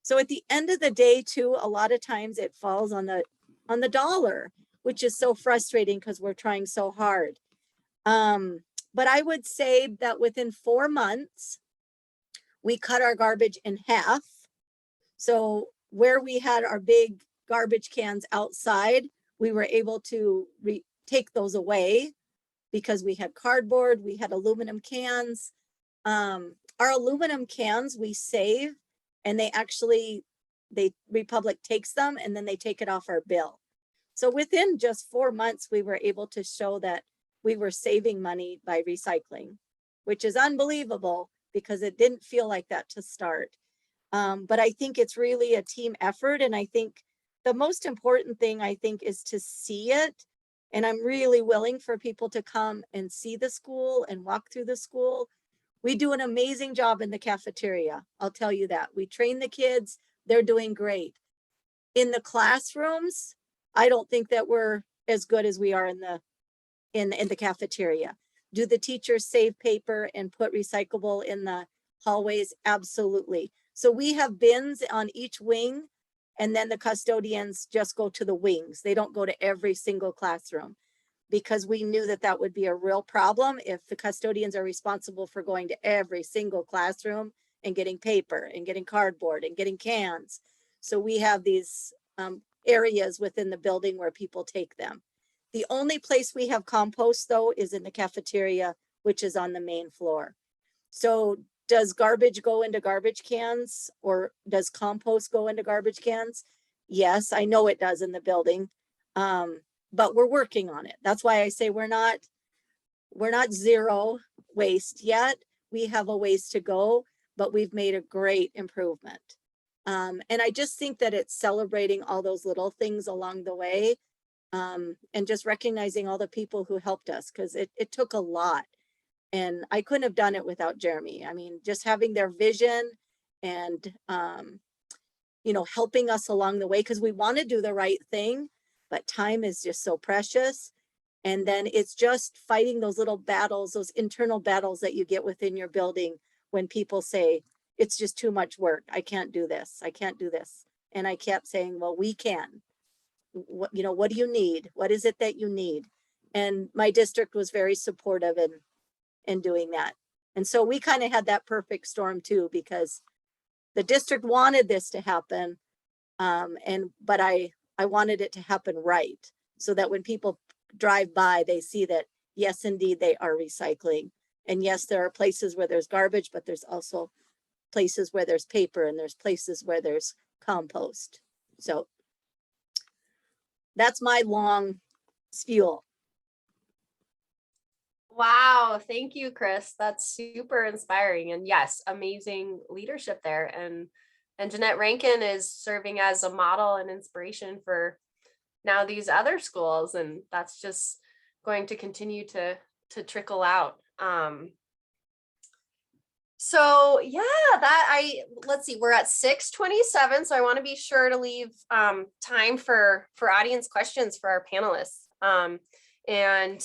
So at the end of the day too, a lot of times it falls on the dollar, which is so frustrating because we're trying so hard. But I would say that within 4 months, we cut our garbage in half. So where we had our big garbage cans outside, we were able to take those away because we had cardboard, we had aluminum cans. Our aluminum cans we save, and Republic takes them and then they take it off our bill. So within just 4 months, we were able to show that we were saving money by recycling, which is unbelievable because it didn't feel like that to start. But I think it's really a team effort. And I think the most important thing, I think, is to see it. And I'm really willing for people to come and see the school and walk through the school. We do an amazing job in the cafeteria. I'll tell you that. We train the kids. They're doing great. In the classrooms, I don't think that we're as good as we are in the cafeteria. Do the teachers save paper and put recyclable in the hallways? Absolutely. So we have bins on each wing, and then the custodians just go to the wings. They don't go to every single classroom, because we knew that that would be a real problem if the custodians are responsible for going to every single classroom and getting paper and getting cardboard and getting cans. So we have these areas within the building where people take them. The only place we have compost though is in the cafeteria, which is on the main floor. So does garbage go into garbage cans, or does compost go into garbage cans? Yes, I know it does in the building. But we're working on it. That's why I say we're not zero waste yet. We have a ways to go, but we've made a great improvement. And I just think that it's celebrating all those little things along the way, and just recognizing all the people who helped us, because it took a lot. And I couldn't have done it without Jeremy. I mean, just having their vision and, helping us along the way, because we want to do the right thing, but time is just so precious. And then it's just fighting those little battles, those internal battles that you get within your building when people say, it's just too much work. I can't do this. I can't do this. And I kept saying, well, we can. What do you need? What is it that you need? And my district was very supportive in doing that. And so we kind of had that perfect storm too, because the district wanted this to happen. But I wanted it to happen right, so that when people drive by, they see that, yes, indeed, they are recycling. And yes, there are places where there's garbage, but there's also places where there's paper, and there's places where there's compost. So that's my long spiel. Wow, thank you, Chris. That's super inspiring. And yes, amazing leadership there. And Jeanette Rankin is serving as a model and inspiration for now these other schools. And that's just going to continue to trickle out. So yeah, let's see, we're at 6:27. So I want to be sure to leave time for audience questions for our panelists. And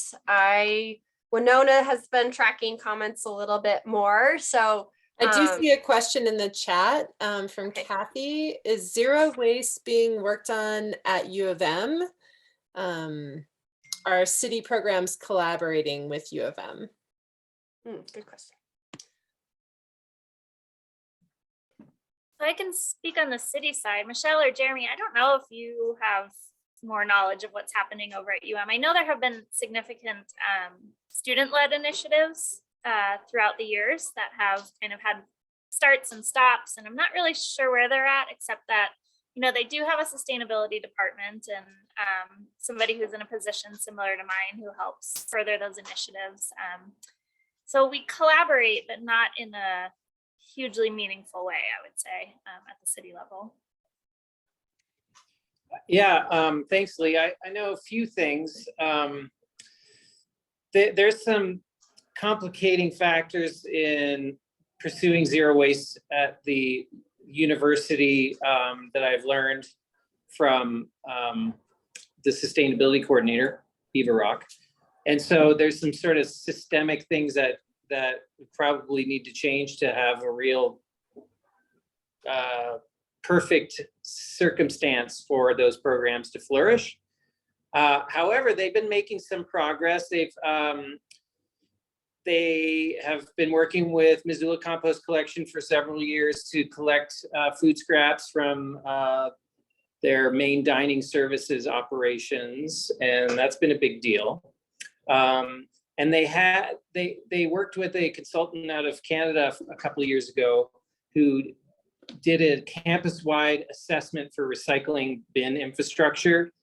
Winona has been tracking comments a little bit more. So I do see a question in the chat from Kathy. Is zero waste being worked on at U of M? Are city programs collaborating with U of M? Good question. So I can speak on the city side. Michelle or Jeremy, I don't know if you have more knowledge of what's happening over at UM. I know there have been significant student-led initiatives throughout the years that have kind of had starts and stops, and I'm not really sure where they're at, except that, you know, they do have a sustainability department and somebody who's in a position similar to mine who helps further those initiatives. So we collaborate, but not in a hugely meaningful way, I would say, at the city level. Yeah, thanks, Lee. I know a few things. There's some complicating factors in pursuing zero waste at the university that I've learned from the sustainability coordinator, Eva Rock. And so there's some sort of systemic things that we probably need to change to have a real perfect circumstance for those programs to flourish. However, they've been making some progress. They have been working with Missoula Compost Collection for several years to collect food scraps from their main dining services operations, and that's been a big deal. And they worked with a consultant out of Canada a couple of years ago who did a campus-wide assessment for recycling bin infrastructure.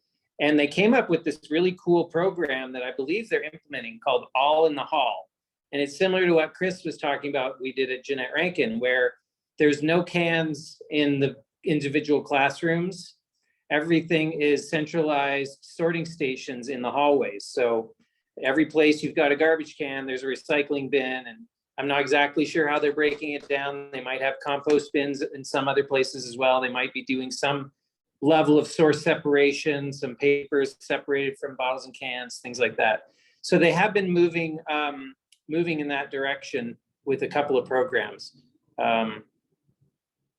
And they came up with this really cool program that I believe they're implementing called All in the Hall. And it's similar to what Chris was talking about we did at Jeanette Rankin, where there's no cans in the individual classrooms. Everything is centralized sorting stations in the hallways. So every place you've got a garbage can, there's a recycling bin, and I'm not exactly sure how they're breaking it down. They might have compost bins in some other places as well. They might be doing some level of source separation, some papers separated from bottles and cans, things like that. So they have been moving in that direction with a couple of programs.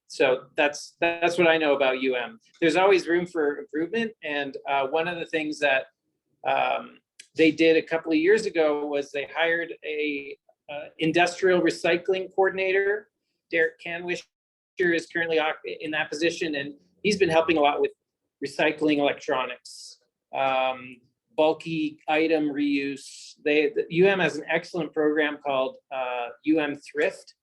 So that's what I know about UM. There's always room for improvement. And one of the things that they did a couple of years ago was they hired a industrial recycling coordinator. Derek Canwisher is currently in that position, and he's been helping a lot with recycling electronics, bulky item reuse. UM has an excellent program called UM Thrift,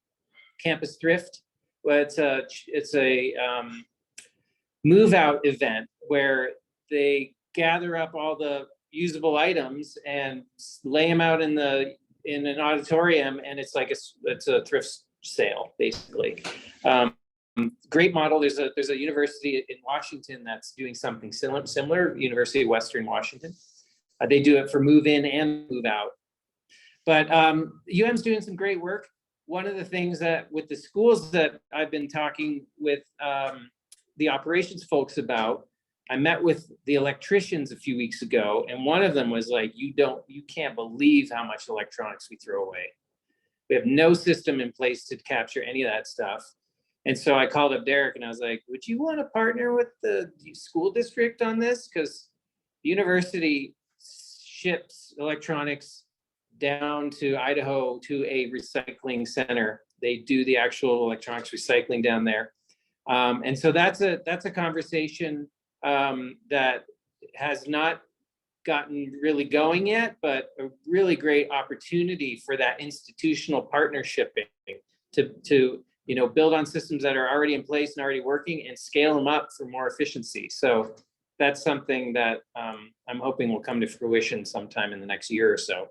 Campus Thrift. Well, it's a move out event where they gather up all the usable items and lay them out in an auditorium, and it's like it's a thrift sale basically. Great model. There's a university in Washington that's doing something similar, University of Western Washington. They do it for move in and move out. But UM's doing some great work. One of the things that with the schools that I've been talking with the operations folks about, I met with the electricians a few weeks ago, and one of them was like, you can't believe how much electronics we throw away. We have no system in place to capture any of that stuff. And so I called up Derek and I was like, would you want to partner with the school district on this? Because the university ships electronics down to Idaho to a recycling center. They do the actual electronics recycling down there. And so that's a conversation that has not gotten really going yet, but a really great opportunity for that institutional partnership to build on systems that are already in place and already working and scale them up for more efficiency. So that's something that I'm hoping will come to fruition sometime in the next year or so.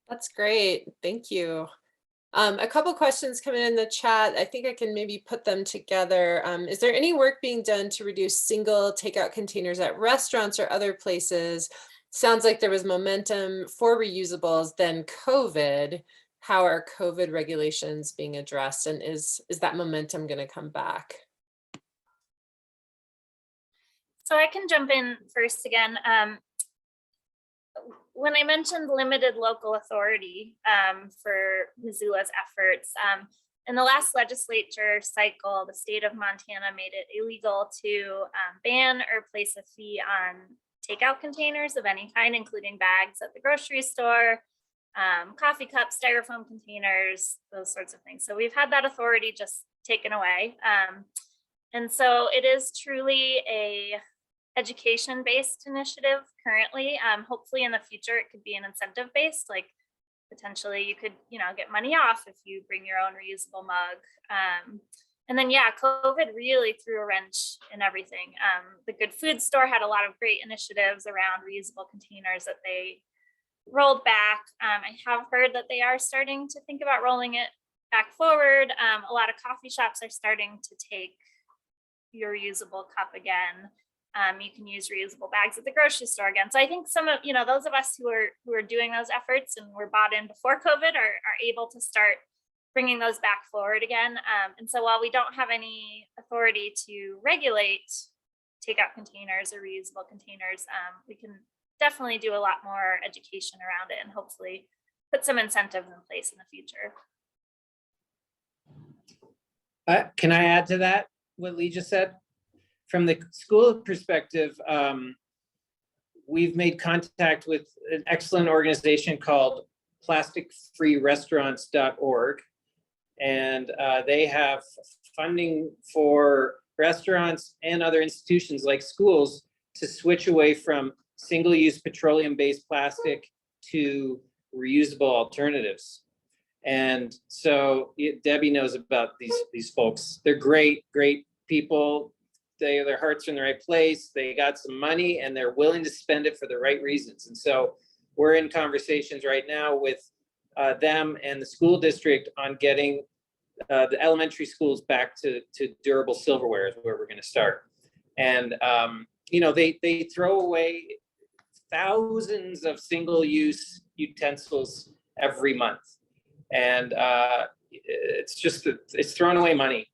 That's great. Thank you. A couple questions coming in the chat. I think I can maybe put them together. Is there any work being done to reduce single takeout containers at restaurants or other places? Sounds like there was momentum for reusables, then COVID. How are COVID regulations being addressed? And is that momentum going to come back? So I can jump in first again. When I mentioned limited local authority for Missoula's efforts, in the last legislature cycle, the state of Montana made it illegal to ban or place a fee on takeout containers of any kind, including bags at the grocery store, coffee cups, styrofoam containers, those sorts of things. So we've had that authority just taken away. And so it is truly a education-based initiative currently. Hopefully in the future, it could be an incentive-based, like potentially you could, get money off if you bring your own reusable mug. And then, yeah, COVID really threw a wrench in everything. The Good Food Store had a lot of great initiatives around reusable containers that they rolled back. I have heard that they are starting to think about rolling it back forward. A lot of coffee shops are starting to take your reusable cup again. You can use reusable bags at the grocery store again. So I think some of, those of us who are doing those efforts and were bought in before COVID are able to start bringing those back forward again. And so while we don't have any authority to regulate takeout containers or reusable containers, we can definitely do a lot more education around it and hopefully put some incentives in place in the future. Can I add to that, what Lee just said? From the school perspective, we've made contact with an excellent organization called plasticfreerestaurants.org. And they have funding for restaurants and other institutions like schools to switch away from single-use petroleum-based plastic to reusable alternatives. And so Debbie knows about these folks. They're great people. Their hearts are in the right place. They got some money and they're willing to spend it for the right reasons. And so we're in conversations right now with them and the school district on getting the elementary schools back to durable silverware is where we're going to start. And they throw away thousands of single-use utensils every month, and it's thrown away money.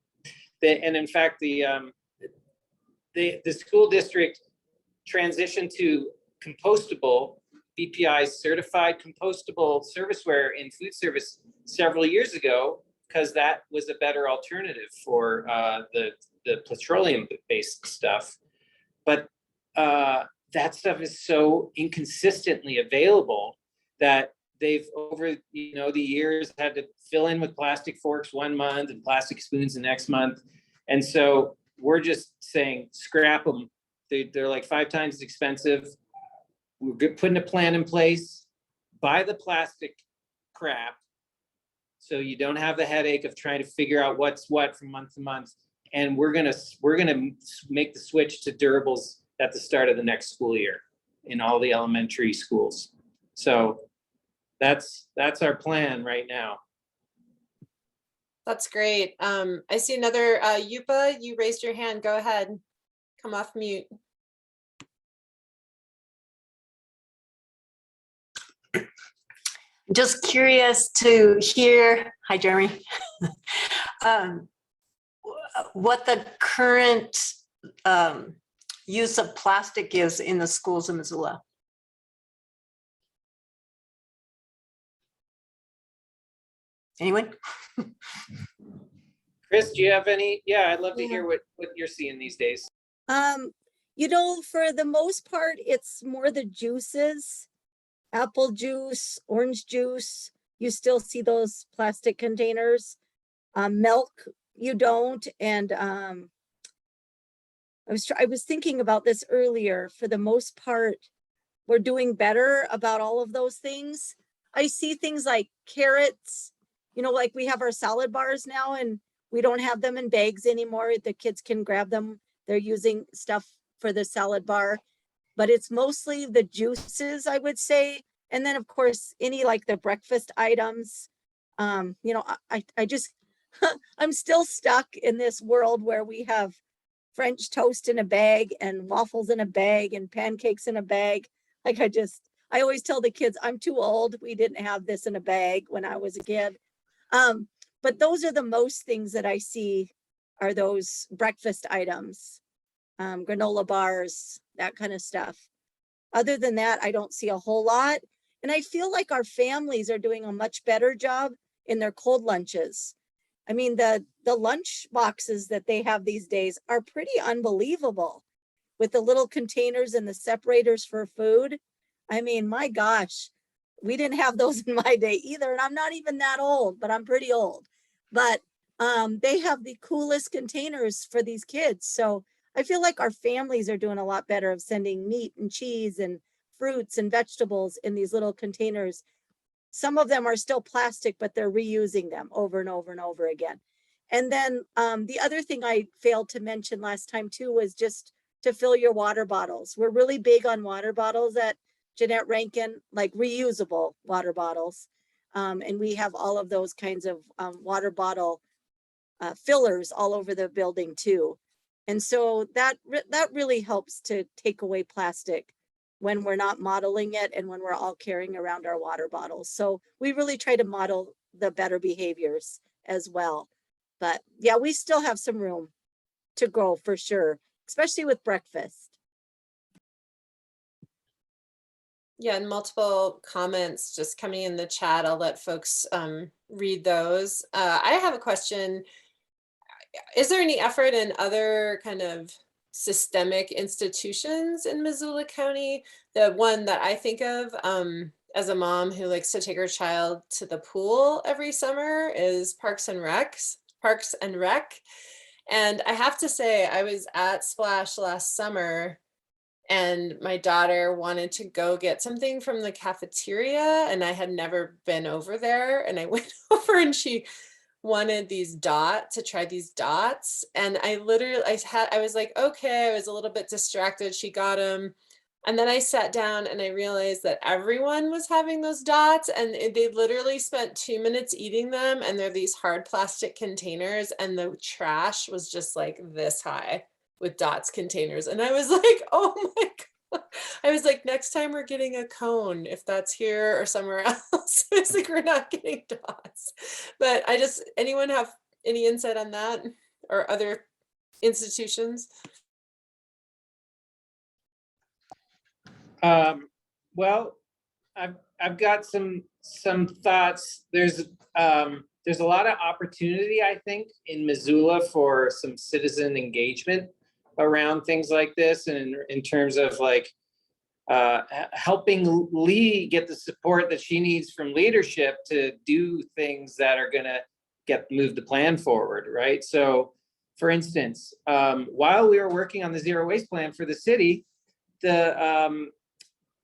And in fact, the school district transitioned to compostable, BPI certified compostable serviceware in food service several years ago, because that was a better alternative for the petroleum-based stuff. But that stuff is so inconsistently available that they've over the years had to fill in with plastic forks one month and plastic spoons the next month. And so we're just saying scrap them. They're like 5 times as expensive. We're putting a plan in place, buy the plastic crap so you don't have the headache of trying to figure out what's what from month to month. And we're gonna make the switch to durables at the start of the next school year in all the elementary schools. So that's our plan right now. That's great. I see another Yupa, you raised your hand. Go ahead. Come off mute. Just curious to hear, hi Jeremy, what the current use of plastic is in the schools in Missoula. Anyone? Chris, do you have any? Yeah, I'd love to hear what you're seeing these days. For the most part, it's more the juices, apple juice, orange juice. You still see those plastic containers. Milk, you don't. And I was thinking about this earlier. For the most part, we're doing better about all of those things. I see things like carrots, like we have our salad bars now and we don't have them in bags anymore. The kids can grab them. They're using stuff for the salad bar, but it's mostly the juices, I would say, And then of course, any like the breakfast items, you know, I just, I'm still stuck in this world where we have French toast in a bag and waffles in a bag and pancakes in a bag. Like I always tell the kids, I'm too old. We didn't have this in a bag when I was a kid. But those are the most things that I see are those breakfast items, granola bars, that kind of stuff. Other than that, I don't see a whole lot. And I feel like our families are doing a much better job in their cold lunches. I mean, the lunch boxes that they have these days are pretty unbelievable with the little containers and the separators for food. I mean, my gosh, we didn't have those in my day either. And I'm not even that old, but I'm pretty old. But they have the coolest containers for these kids. So I feel like our families are doing a lot better of sending meat and cheese and fruits and vegetables in these little containers. Some of them are still plastic, but they're reusing them over and over and over again. And then the other thing I failed to mention last time too was just to fill your water bottles. We're really big on water bottles at Jeanette Rankin, like reusable water bottles. And we have all of those kinds of water bottle fillers all over the building too. And so that really helps to take away plastic when we're not modeling it and when we're all carrying around our water bottles. So we really try to model the better behaviors as well. But yeah, we still have some room to grow for sure, especially with breakfast. Yeah, and multiple comments just coming in the chat. I'll let folks read those. I have a question. Is there any effort in other kind of systemic institutions in Missoula County? The one that I think of as a mom who likes to take her child to the pool every summer is Parks and Rec. And I have to say, I was at Splash last summer and my daughter wanted to go get something from the cafeteria and I had never been over there. And I went over and she wanted to try these dots. And I was like, okay, I was a little bit distracted. She got them. And then I sat down and I realized that everyone was having those dots and they literally spent 2 minutes eating them. And they're these hard plastic containers and the trash was just like this high with dots containers. And I was like, oh my God. I was like, next time we're getting a cone, if that's here or somewhere else. I was like, we're not getting dots. But anyone have any insight on that or other institutions? Well, I've got some thoughts. There's a lot of opportunity, I think, in Missoula for some citizen engagement around things like this, and in terms of like helping Lee get the support that she needs from leadership to do things that are gonna move the plan forward, right? So, for instance, while we were working on the zero waste plan for the city, the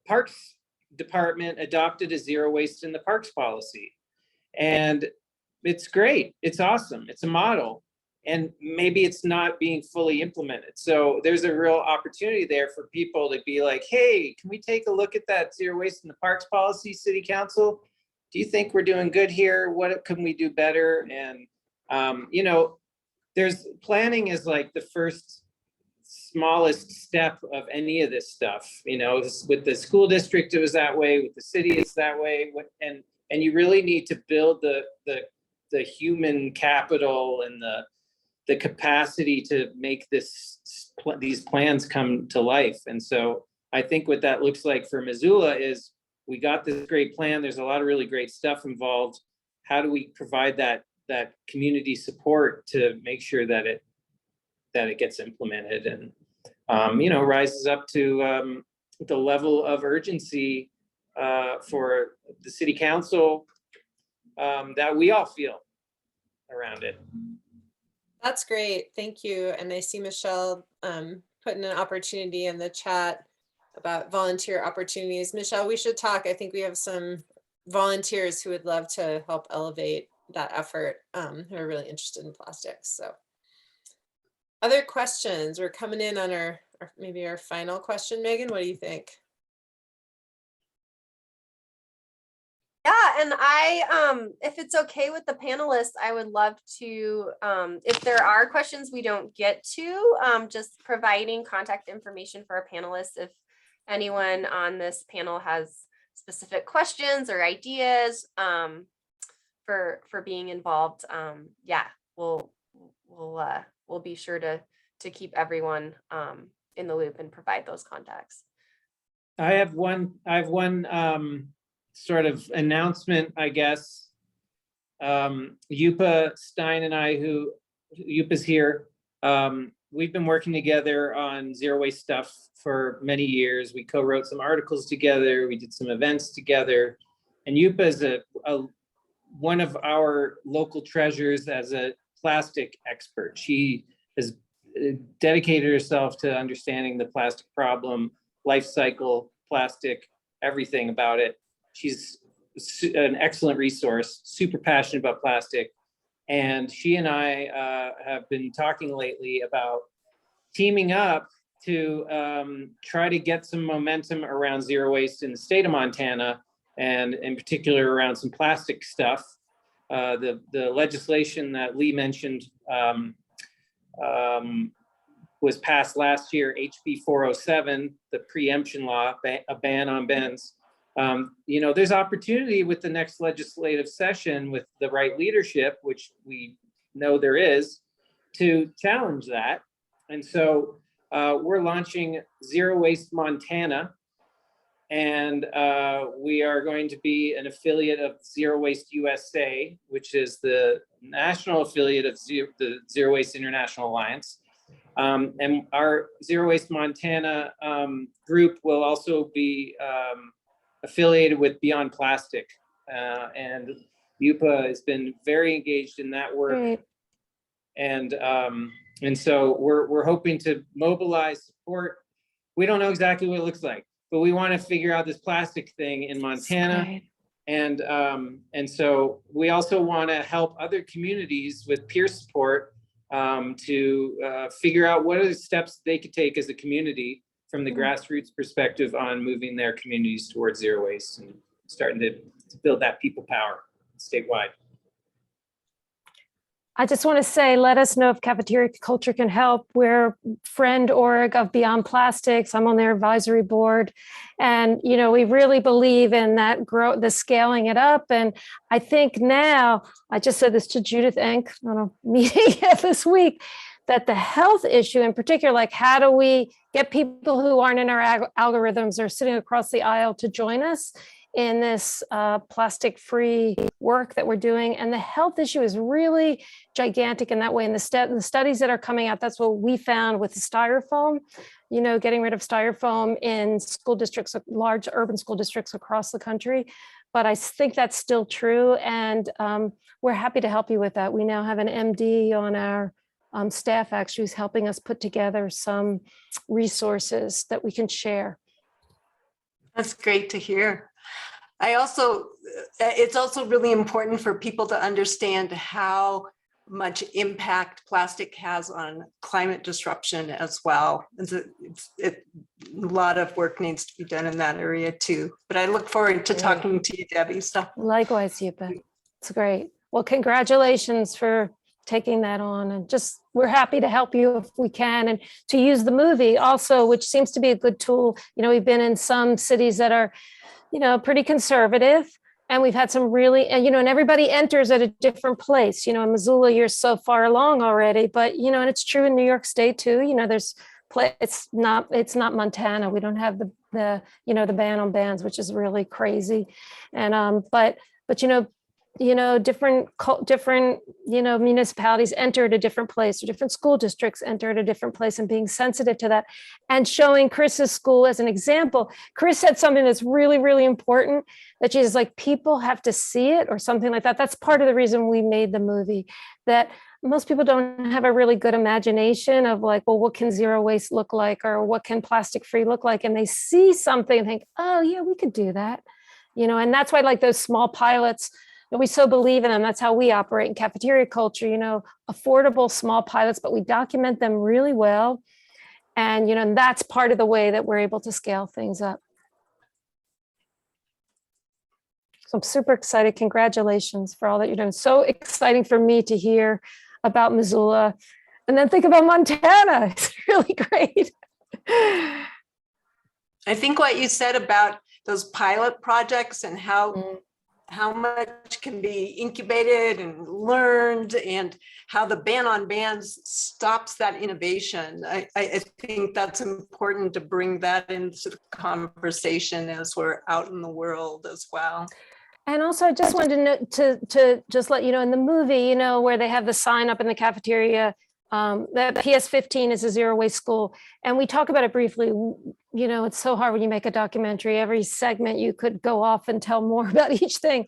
Parks Department adopted a zero waste in the parks policy. And it's great. It's awesome. It's a model. And maybe it's not being fully implemented. So there's a real opportunity there for people to be like, hey, can we take a look at that zero waste in the parks policy, city council? Do you think we're doing good here? What can we do better? And, you know, planning is like the first smallest step of any of this stuff. You know, with the school district, it was that way. With the city, it's that way. And you really need to build the human capital and the capacity to make these plans come to life. And so I think what that looks like for Missoula is we got this great plan. There's a lot of really great stuff involved. How do we provide that community support to make sure that it gets implemented and you know, rises up to the level of urgency for the city council that we all feel around it. That's great. Thank you. And I see Michelle putting an opportunity in the chat about volunteer opportunities. Michelle, we should talk. I think we have some volunteers who would love to help elevate that effort, who are really interested in plastics. So other questions? We're coming in on our maybe our final question. Megan, what do you think? Yeah, and if it's okay with the panelists, I would love to, if there are questions we don't get to, just providing contact information for our panelists. If anyone on this panel has specific questions or ideas, for being involved, yeah, we'll be sure to keep everyone in the loop and provide those contacts. I have one sort of announcement, I guess. Yupa Stein and I, Yupa's here, we've been working together on zero waste stuff for many years. We co-wrote some articles together, we did some events together, and Yupa is one of our local treasures as a plastic expert. She has dedicated herself to understanding the plastic problem, life cycle, plastic, everything about it. She's an excellent resource, super passionate about plastic. And she and I have been talking lately about teaming up to try to get some momentum around zero waste in the state of Montana, and in particular around some plastic stuff. The legislation that Lee mentioned was passed last year, HB 407, the preemption law, a ban on bans. There's opportunity with the next legislative session with the right leadership, which we know there is, to challenge that. And so we're launching Zero Waste Montana, and we are going to be an affiliate of Zero Waste USA, which is the national affiliate of the Zero Waste International Alliance. And our Zero Waste Montana group will also be affiliated with Beyond Plastic, and Yupa has been very engaged in that work. Great. And so we're hoping to mobilize support. We don't know exactly what it looks like, but we want to figure out this plastic thing in Montana. And so we also want to help other communities with peer support to figure out what are the steps they could take as a community from the grassroots perspective on moving their communities towards zero waste and starting to build that people power statewide. I just want to say, let us know if cafeteria culture can help. We're friend org of Beyond Plastics. I'm on their advisory board. And, we really believe in that the scaling it up. And I think now, I just said this to Judith Enck on a meeting this week, that the health issue in particular, like how do we get people who aren't in our algorithms or sitting across the aisle to join us in this plastic-free work that we're doing. And the health issue is really gigantic in that way. And the studies that are coming out, that's what we found with the styrofoam, getting rid of styrofoam in school districts, large urban school districts across the country. But I think that's still true. And we're happy to help you with that. We now have an MD on our staff actually who's helping us put together some resources that we can share. That's great to hear. It's also really important for people to understand how much impact plastic has on climate disruption as well. A lot of work needs to be done in that area too. But I look forward to talking to you, Debbie. So. Likewise, Yupa. It's great. Well, congratulations for taking that on, and we're happy to help you if we can, and to use the movie also, which seems to be a good tool. We've been in some cities that are pretty conservative, and we've had some really, and everybody enters at a different place. In Missoula, you're so far along already, but and it's true in New York State too. There's it's not Montana. We don't have the ban on bans, which is really crazy, and but different municipalities enter at a different place, or different school districts enter at a different place, and being sensitive to that. And showing Chris's school as an example. Chris said something that's really, really important, that she's like, people have to see it, or something like that. That's part of the reason we made the movie, that most people don't have a really good imagination of like, well, what can zero waste look like, or what can plastic free look like? And they see something and think, oh yeah, we could do that. And that's why like those small pilots, we so believe in them. That's how we operate in cafeteria culture, affordable small pilots, but we document them really well. And, that's part of the way that we're able to scale things up. So I'm super excited. Congratulations for all that you're doing. So exciting for me to hear about Missoula and then think about Montana. It's really great. I think what you said about those pilot projects and how much can be incubated and learned and how the ban on bans stops that innovation. I think that's important to bring that into the conversation as we're out in the world as well. And also, I just wanted to know, to just let you know, in the movie, you know, where they have the sign up in the cafeteria, that PS15 is a zero waste school. And we talk about it briefly. You know, it's so hard when you make a documentary. Every segment you could go off and tell more about each thing.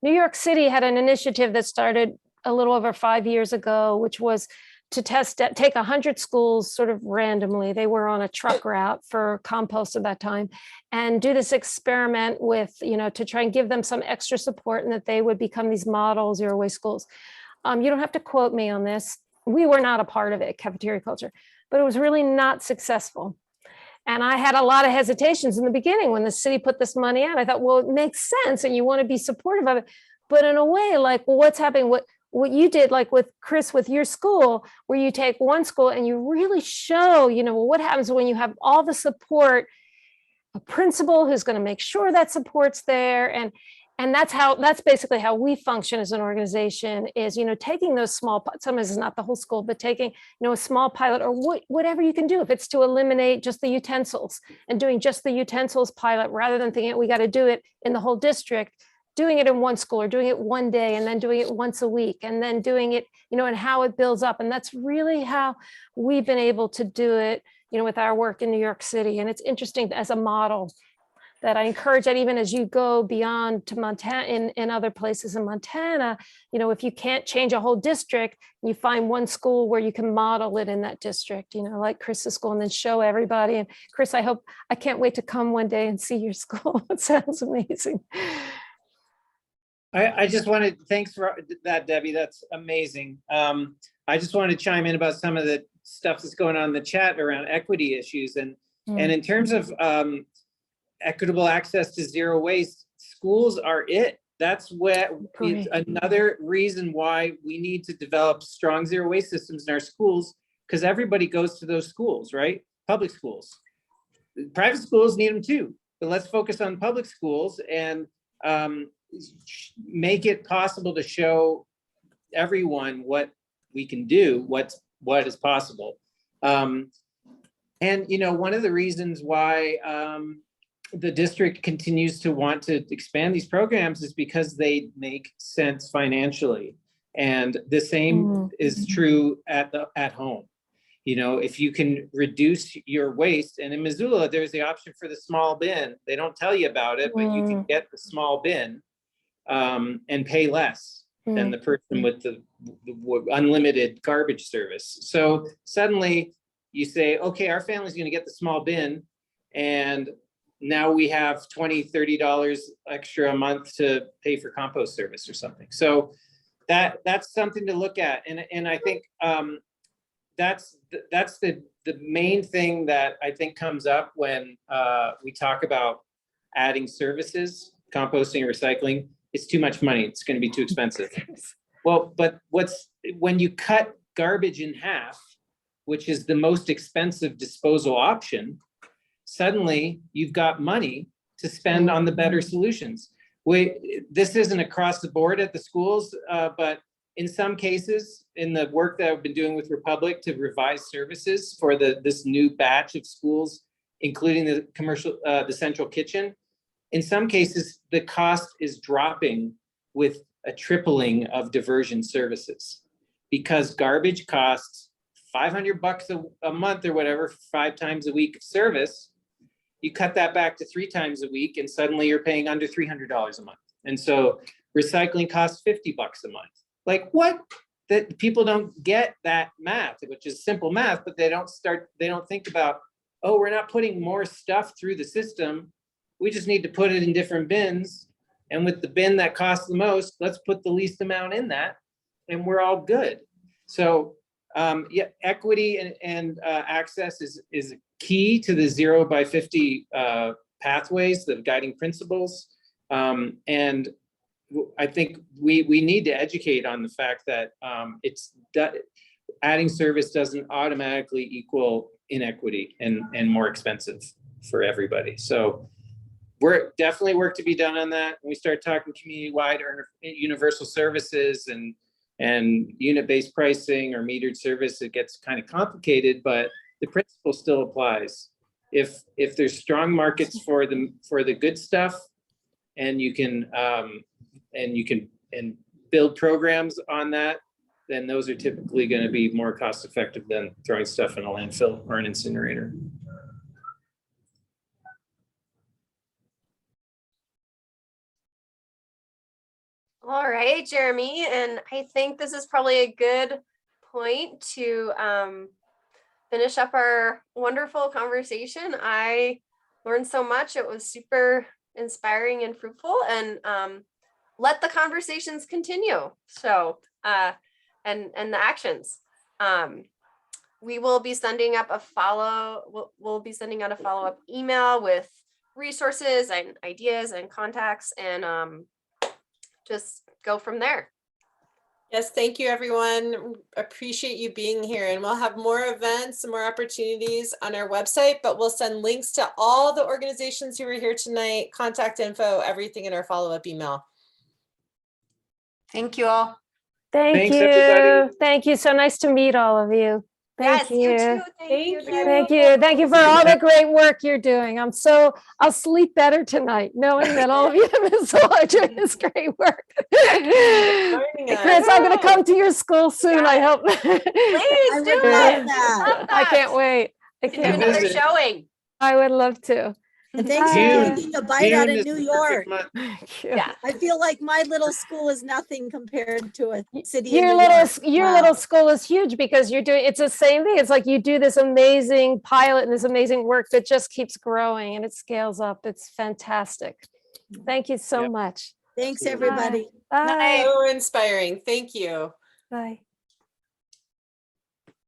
New York City had an initiative that started a little over 5 years ago, which was to take 100 schools sort of randomly. They were on a truck route for compost at that time, and do this experiment with, you know, to try and give them some extra support and that they would become these model zero waste schools. You don't have to quote me on this. We were not a part of it, cafeteria culture, but it was really not successful. And I had a lot of hesitations in the beginning when the city put this money out. I thought, well, it makes sense and you want to be supportive of it. But in a way, like, well, what's happening? What you did, like with Chris, with your school, where you take one school and you really show, you know, well, what happens when you have all the support, a principal who's going to make sure that support's there. And that's basically how we function as an organization is, you know, taking those small, sometimes it's not the whole school, but taking, you know, a small pilot or whatever you can do. If it's to eliminate just the utensils and doing just the utensils pilot, rather than thinking we got to do it in the whole district, doing it in one school or doing it one day and then doing it once a week and then doing it, you know, and how it builds up. And that's really how we've been able to do it, you know, with our work in New York City. And it's interesting as a model that I encourage that even as you go beyond to Montana, in other places in Montana, you know, if you can't change a whole district, you find one school where you can model it in that district, you know, like Chris's school, and then show everybody. And Chris, I can't wait to come one day and see your school. It sounds amazing. I just wanted, thanks for that, Debbie. That's amazing. I just wanted to chime in about some of the stuff that's going on in the chat around equity issues. And in terms of equitable access to zero waste, schools are it. That's what it's another reason why we need to develop strong zero waste systems in our schools, because everybody goes to those schools, right? Public schools. Private schools need them too, but let's focus on public schools and make it possible to show everyone what we can do, what is possible. And, you know, one of the reasons why the district continues to want to expand these programs is because they make sense financially. And the same is true at home. You know, if you can reduce your waste, and in Missoula, there's the option for the small bin. They don't tell you about it, but you can get the small bin and pay less than the person with the unlimited garbage service. So suddenly you say, okay, our family's going to get the small bin, and now we have $20, $30 extra a month to pay for compost service or something. So that's something to look at. And I think that's the main thing that I think comes up when we talk about adding services, composting, recycling. It's too much money. It's going to be too expensive. Well, but when you cut garbage in half, which is the most expensive disposal option, suddenly you've got money to spend on the better solutions. This isn't across the board at the schools, but in some cases, in the work that I've been doing with Republic to revise services for this new batch of schools, including the commercial, the central kitchen, in some cases, the cost is dropping with a tripling of diversion services, because garbage costs $500 a month or whatever, 5 times a week of service. You cut that back to 3 times a week, and suddenly you're paying under $300 a month. And so recycling costs $50 a month. Like what? That people don't get that math, which is simple math, but they don't think about, oh, we're not putting more stuff through the system. We just need to put it in different bins. And with the bin that costs the most, let's put the least amount in that, and we're all good. So yeah, equity and access is key to the 0 by 50 pathways, the guiding principles. And I think we need to educate on the fact that adding service doesn't automatically equal inequity and more expensive for everybody. So we're definitely work to be done on that. When we start talking community-wide or universal services and unit-based pricing or metered service, it gets kind of complicated, but the principle still applies. If there's strong markets for the good stuff, and you can build programs on that, then those are typically going to be more cost effective than throwing stuff in a landfill or an incinerator. All right, Jeremy, and I think this is probably a good point to finish up our wonderful conversation. I learned so much. It was super inspiring and fruitful, and let the conversations continue. So, and the actions. We will be sending up we'll be sending out a follow-up email with resources and ideas and contacts, and just go from there. Yes, thank you, everyone. Appreciate you being here. And we'll have more events and more opportunities on our website, but we'll send links to all the organizations who were here tonight, contact info, everything in our follow-up email. Thank you all. Thank Thanks, you. everybody. Thank you. So nice to meet all of you. Thank Yes, you. you too. Thank you. Thank you. Thank you for all the great work you're doing. I'll sleep better tonight knowing that all of you in Missoula are doing this great work. Joining us. Chris, I'm going to come to your school soon. I hope. Please I do would it. love that. Love I that. can't wait. I To do can't another wait. visit. showing. I would love to. And thanks for June. taking a bite out of is New the York. perfect month. Thank you. Yeah. I feel like my little school is nothing compared to a city in Your New little York. your Wow. little school is huge because you're doing it's the same thing. It's like you do this amazing pilot and this amazing work that just keeps growing and it scales up. It's fantastic. Thank you so Yep. much. Thanks, Absolutely. everybody. Bye. So inspiring. Thank you. Bye.